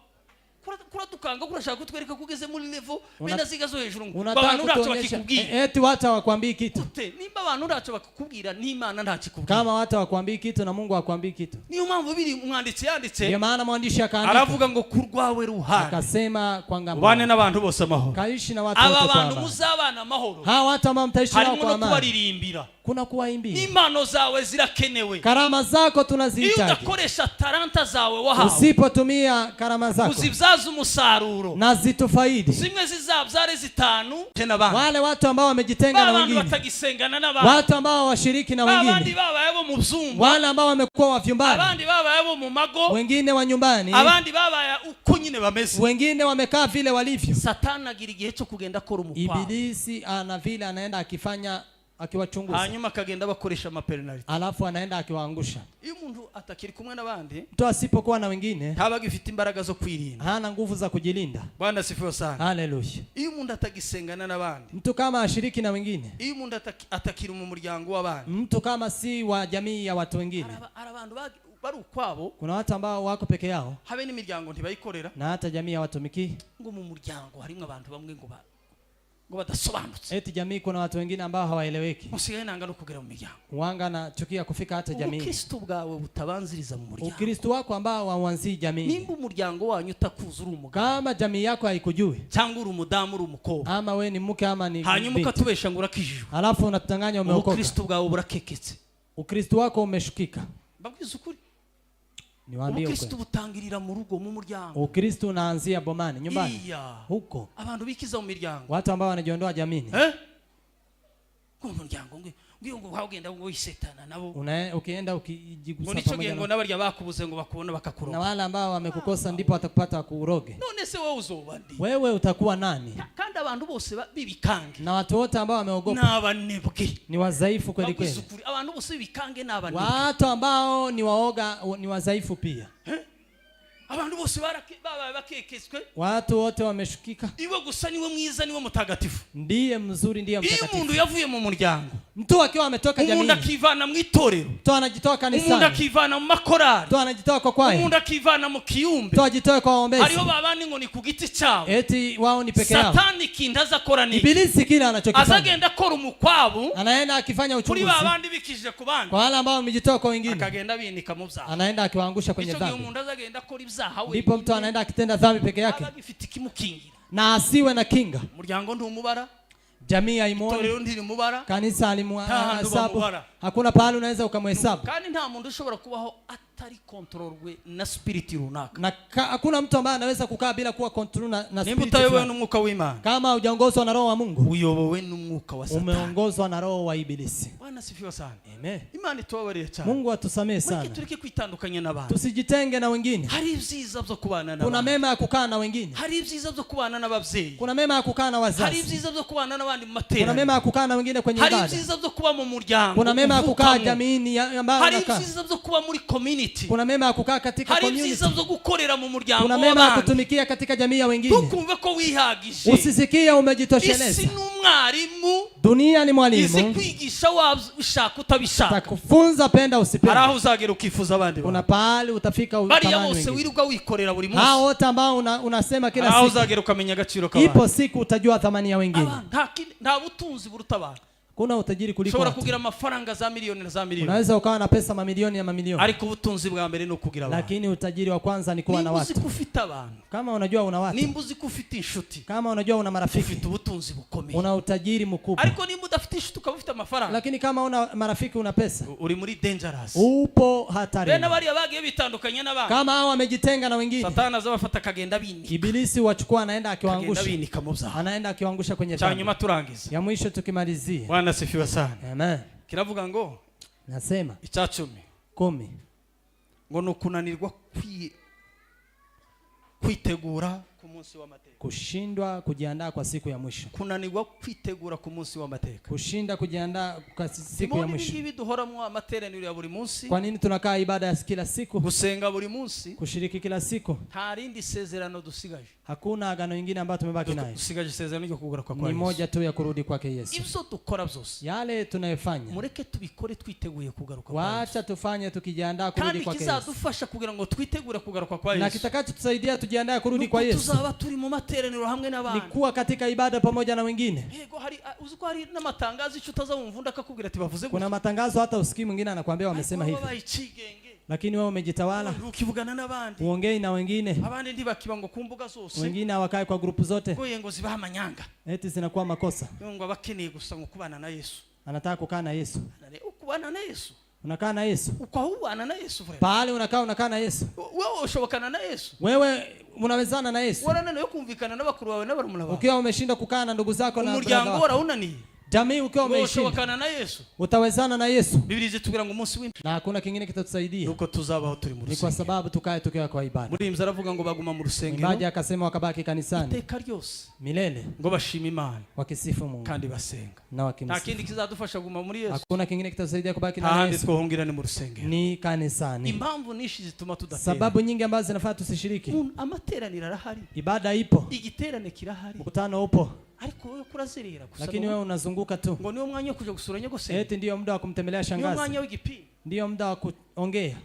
Kura tukanga kurashaka kutwereka kugeze muri level benda zigazo hejuru ngo unataka abantu uracho kutuonyesha bakikubwira eti watu hawakwambii kitu. nimba abantu uracho bakikubwira n'Imana ntakikubwira. Kama watu hawakwambii kitu na Mungu hakwambii kitu. Niyo mpamvu biri umwanditsi yanditse. Ndio maana mwandishi akaandika. Aravuga ngo kurwawe ruhari. Akasema kwa ngambo. Bane n'abantu bose amahoro. Kaishi na watu wote kwa amani. Aba bantu muzabana amahoro. Hawa watu ambao mtaishi nao kwa amani. Harimo no kubaririmbira. Kuna kuwaimbia. Impano zawe zirakenewe. Karama zako tunazihitaji. Iyo udakoresha talanta zawe wahawe. Usipotumia karama zako. Uzibyaza umusaruro. Na zitufaidi. Zimwe zizabyare zitanu tena bana. Wale watu ambao wamejitenga na wengine. Batagisengana n'abandi. Watu ambao washiriki na wengine. Abandi baba yabo mu byumba. Wale ambao wamekuwa wa vyumbani. Abandi baba yabo mu mago. Wengine wa nyumbani. Abandi baba ya uko nyine bameze. Wengine wamekaa vile walivyo. Satani agira igihe cyo kugenda akora umukwa. Ibilisi ana vile anaenda akifanya akiwachunguza. Hanyuma akagenda bakoresha amapenalty. Alafu anaenda akiwaangusha. Iyo umuntu atakiri kumwe n'abandi, mtu asipokuwa na wengine, haba gifite imbaraga zo kwirinda. Hana nguvu za kujilinda. Bwana sifiwe sana. Haleluya. Iyo umuntu atagisengana n'abandi, mtu kama ashiriki na wengine, iyo umuntu atakiri mu muryango w'abandi, mtu kama si wa jamii ya watu wengine, arabantu bari ukwabo, kuna watu ambao wako peke yao, habe n'imiryango ntibayikorera, na hata jamii ya watumiki, ngo mu muryango harimo abantu bamwe ngo badasobanutse. Eti jamii kuna watu wengine ambao hawaeleweki. Usigaye nanga no kugera mu miryango. Wanga na chukia kufika hata jamii. Ukristo bwawe butabanziriza mu muryango. Ukristo wako ambao hauanzi jamii. Nimba umuryango wanyu utakuzura umugabo. Kama jamii yako haikujui. Cyangwa uri umudamu uri umukobwa. Ama we ni mke ama ni hanyuma ukatubesha ngo urakijijwe. Alafu unatanganya umeokoka. Ukristo bwawe burakeketse. Ukristo wako umeshukika. Mbabwiza ukuri. Niwaambie ukweli. Ukristo butangirira mu rugo mu muryango. Ukristo unaanzia bomani, nyumbani. Huko. Abantu bikiza mu miryango. Watu ambao wanajiondoa jamini. Kwa muryango ngo hagenda ngo isetana nabo. Ukienda ukijigusa pamoja. Ngo nico ngo nabarya bakubuze ngo bakubona bakakuroga. Na wale ambao wamekukosa ndipo watakupata kuuroge. None se wewe uzobandi. Wewe utakuwa nani? Kandi abantu bose bibikange. Na watu wote ambao wameogopa. N'abanebwe. Ni wadhaifu kweli kweli. Abantu bose bibikange n'abanebwe. Watu ambao ni waoga ni wadhaifu pia. Abantu bose bakekeswe. Watu wote wameshukika. Iwe gusa niwe mwiza niwe mutagatifu. Ndiye mzuri ndiye mtakatifu. Iyo umuntu yavuye mu muryango. Mtu akiwa ametoka jamii. Umuntu akivana mu itorero. Mtu anajitoa kanisani. Umuntu akivana mu makorari. Mtu anajitoa kwa kwaya. Umuntu akivana mu kiyumbe. Mtu ajitoe kwa waombezi. Hariho babandi ngo ni ku giti cyabo. Eti wao ni peke yao. Satani kindaza akora ni. Ibilisi kila anachokifanya. Azagenda akora umukwabu. Anaenda akifanya uchunguzi. Kuri babandi bikije ku bandi. Kwa wale ambao wamejitoa kwa wengine. Akagenda binika mu byaha. Anaenda akiwaangusha kwenye dhambi. Icyo umuntu azagenda akora ibyaha we. Ndipo mtu anaenda akitenda dhambi peke yake. Abagifite kimukingira. Na asiwe na kinga. Umuryango ndumubara. Jamii haimuoni. Itorero ndiri mubara. Kanisa halimuhesabu. Hakuna pahali unaweza ukamhesabu. Kandi nta muntu ushobora kubaho atari controlwe na spirit runaka. Na hakuna mtu ambaye anaweza kukaa bila kuwa control na spirit. Nimba utayobewe n'umwuka w'Imana. Kama hujaongozwa na roho wa Mungu. Uyobowe n'umwuka wa Satani. Umeongozwa na roho wa Ibilisi. Bwana sifiwe sana. Amen. Imana itubabarire cyane. Mungu atusamee sana. Tureke kwitandukanya n'abantu. Tusijitenge na wengine. Hari ibyiza byo kubana n'abantu. Kuna mema ya kukaa na wengine. Hari ibyiza byo kubana n'abavyeyi. Kuna mema ya kukaa na wazazi. Hari ibyiza byo kubana n'abandi mu matera. Kuna mema ya kukaa na wengine kwenye ibada. Hari ibyiza byo kuba mu muryango. Kuna mema ya kukaa jamiini ambayo unakaa. Hari ibyiza byo kuba muri community. Kuna mema ya kukaa katika community. Hari ibyiza byo gukorera mu muryango. Kuna mema ya kutumikia katika jamii ya wengine. Tukumve ko wihagije. Usisikie umejitosheleza. Isi n'umwarimu. Dunia ni mwalimu. Isi kwigisha wabishaka utabishaka. Atakufunza penda usipende. Haraho uzagera ukifuza abandi. Kuna pahali utafika utamani wengine. Bari yose wiruka wikorera buri munsi. Hao wote ambao unasema kila siku. Haraho uzagera ukamenya agaciro kabandi. Ipo siku utajua thamani ya wengine. Nta butunzi buruta abantu. Kuna utajiri kuliko ushobora kugira amafaranga za milioni na za milioni. Unaweza ukawa na pesa mamilioni ya mamilioni. Ariko ubutunzi bwa mbere no kugira abantu. Lakini utajiri wa kwanza ni kuwa na watu. Nimbuzi kufita abantu. Kama unajua una watu. Nimbuzi kufita inshuti. Kama unajua una marafiki. Ufite ubutunzi bukomeye. Una utajiri mkubwa. Ariko nimba udafite inshuti ukabufita amafaranga. Lakini kama una marafiki una pesa. Uri muri dangerous. Upo hatari. Bena bari abagiye bitandukanye n'abandi. Kama hao wamejitenga na wengine. Satani azabafata kagenda bini. Ibilisi wachukua anaenda akiwaangusha. Kagenda bini kamubza. Anaenda akiwaangusha kwenye dhambi. Cyanyuma turangiza. Ya mwisho tukimalizia. Bwana sifiwe sana. Amen. Kiravuga ngo nasema icyacumi 10 ngo nukunanirwa kwitegura ku munsi w'amateka. Kushindwa kujiandaa kwa siku ya mwisho. Kunanirwa kwitegura ku munsi w'amateka. Kushinda kujiandaa kwa siku ya mwisho. Ibi duhoramwo amateraniro ya buri munsi. Kwa nini tunakaa ibada ya kila siku? Gusenga buri munsi. Kushiriki kila siku. Nta rindi sezerano dusigaje. Hakuna agano lingine ambalo tumebaki nayo. Dusigaje sezerano ryo kugura kwa Yesu. Ni moja tu ya kurudi kwake Yesu. Ibyo dukora byose. Yale tunayofanya. Mureke tubikore twiteguye kugaruka kwa Yesu. Waacha tufanye tukijiandaa kurudi kwake Yesu. Kandi kizadufasha kugira ngo twitegure kugaruka kwa Yesu. Na kitakachotusaidia tujiandae kurudi kwa Yesu. Tuzaba turi mu materaniro hamwe n'abandi. Ni kuwa katika ibada pamoja na wengine. Yego uziko hari n'amatangazo icyo utazawumvunda akakubwira ati bavuze gutya. Kuna matangazo hata usikii mwingine anakuambia wamesema hivi. Lakini wewe umejitawala. Ukivugana n'abandi. Uongei na wengine. Abandi ndibakiba ngo kumbuga zose. Wengine hawakae kwa grupu zote. Ngo ngo zibaha amanyanga. Eti zinakuwa makosa. Ngo abakeneye gusa ngo kubana na Yesu. Anataka kukaa na Yesu. Ukubana na Yesu. Unakaa na Yesu. Ukahubana na Yesu vrema. Pale unakaa na Yesu. Wewe ushobokana na Yesu. Wewe unawezana na Yesu. Wana nayo kumvikana n'abakuru bawe n'abarumuna bawe. Ukiwa umeshinda kukaa na ndugu zako na umuryango wora unani. Jamii ukiwa umeshinda. Na Yesu. Utawezana na Yesu. Biblia zitubwira ngo umunsi w'imperuka. Na hakuna kingine kitatusaidia. Nuko tuzabaho turi mu rusengero. Ni kwa sababu tukae tukiwa kwa ibada. Muri aravuga ngo baguma mu rusengero. Imbaji akasema wakabaki kanisani. Iteka ryose. Milele. Ngo bashima Imana. Wakisifu Mungu. Kandi basenga. Na wakimsifu. Nta kindi kizadufasha guma muri Yesu. Hakuna kingine kitatusaidia kubaki na Yesu. Handi twohongirane mu rusengero. Ni kanisani. Impamvu nishi zituma tudatera. Sababu nyingi ambazo zinafaa tusishiriki. Amateraniro arahari. Ibada ipo. Igiterane kirahari. Mkutano upo. Ariko wewe kurazerera gusa. Lakini wewe unazunguka tu. Ngo niyo mwanya kuja gusura nyogose. Eti ndio muda wa kumtembelea shangazi. Niyo mwanya w'igipimo. Ndio muda wa kuongea.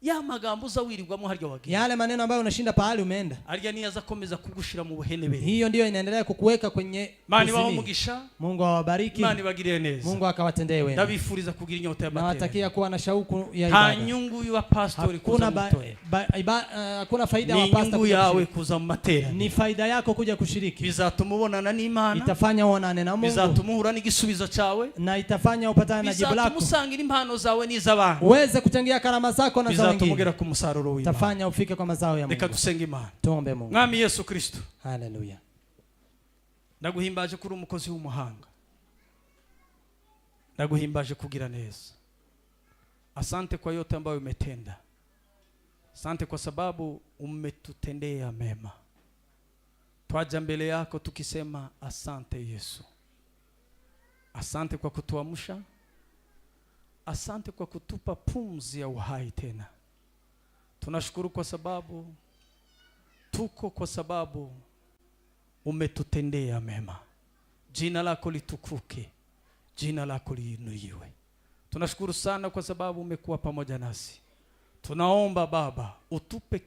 Ya magambo uzawirirwamo harya wagenda. Yale maneno ambayo unashinda pahali umeenda. Harya ni azakomeza kugushira mu buhenebere. Hiyo ndio inaendelea kukuweka kwenye Mani wao mugisha. Mungu awabariki. Mani bagirire neza. Mungu akawatendee wema. Ndabifuriza kugira inyota ya matendo. Nawatakia kuwa na shauku ya ibada. Hanyungu ya pastori kuza mtoe. Hakuna faida ya pastor kuja yawe kuza matera. Ni faida yako kuja kushiriki. Bizatuma ubonana n'Imana. Itafanya uonane na Mungu. Bizatuma uhura n'igisubizo cyawe. Na itafanya upatane na jibu lako. Bizatuma usangira impano zawe n'iz'abantu. Uweze kuchangia karama zako na za wengine. Bizatuma ku musaruro w'Imana. Tafanya ufike kwa mazao ya Mungu. Reka dusenge Imana. Tuombe Mungu. Mwami Yesu Kristo. Haleluya. Ndaguhimbaje kuri umukozi w'umuhanga. Ndaguhimbaje kugira neza. Asante kwa yote ambayo umetenda. Asante kwa sababu umetutendea mema. Twaja mbele yako tukisema asante Yesu. Asante kwa kutuamsha. Asante kwa kutupa pumzi ya uhai tena. Tunashukuru kwa sababu kwa sababu umetutendea mema. Jina lako litukuke. Jina lako liinuliwe. Tunashukuru sana kwa sababu umekuwa pamoja nasi. Tunaomba Baba utupe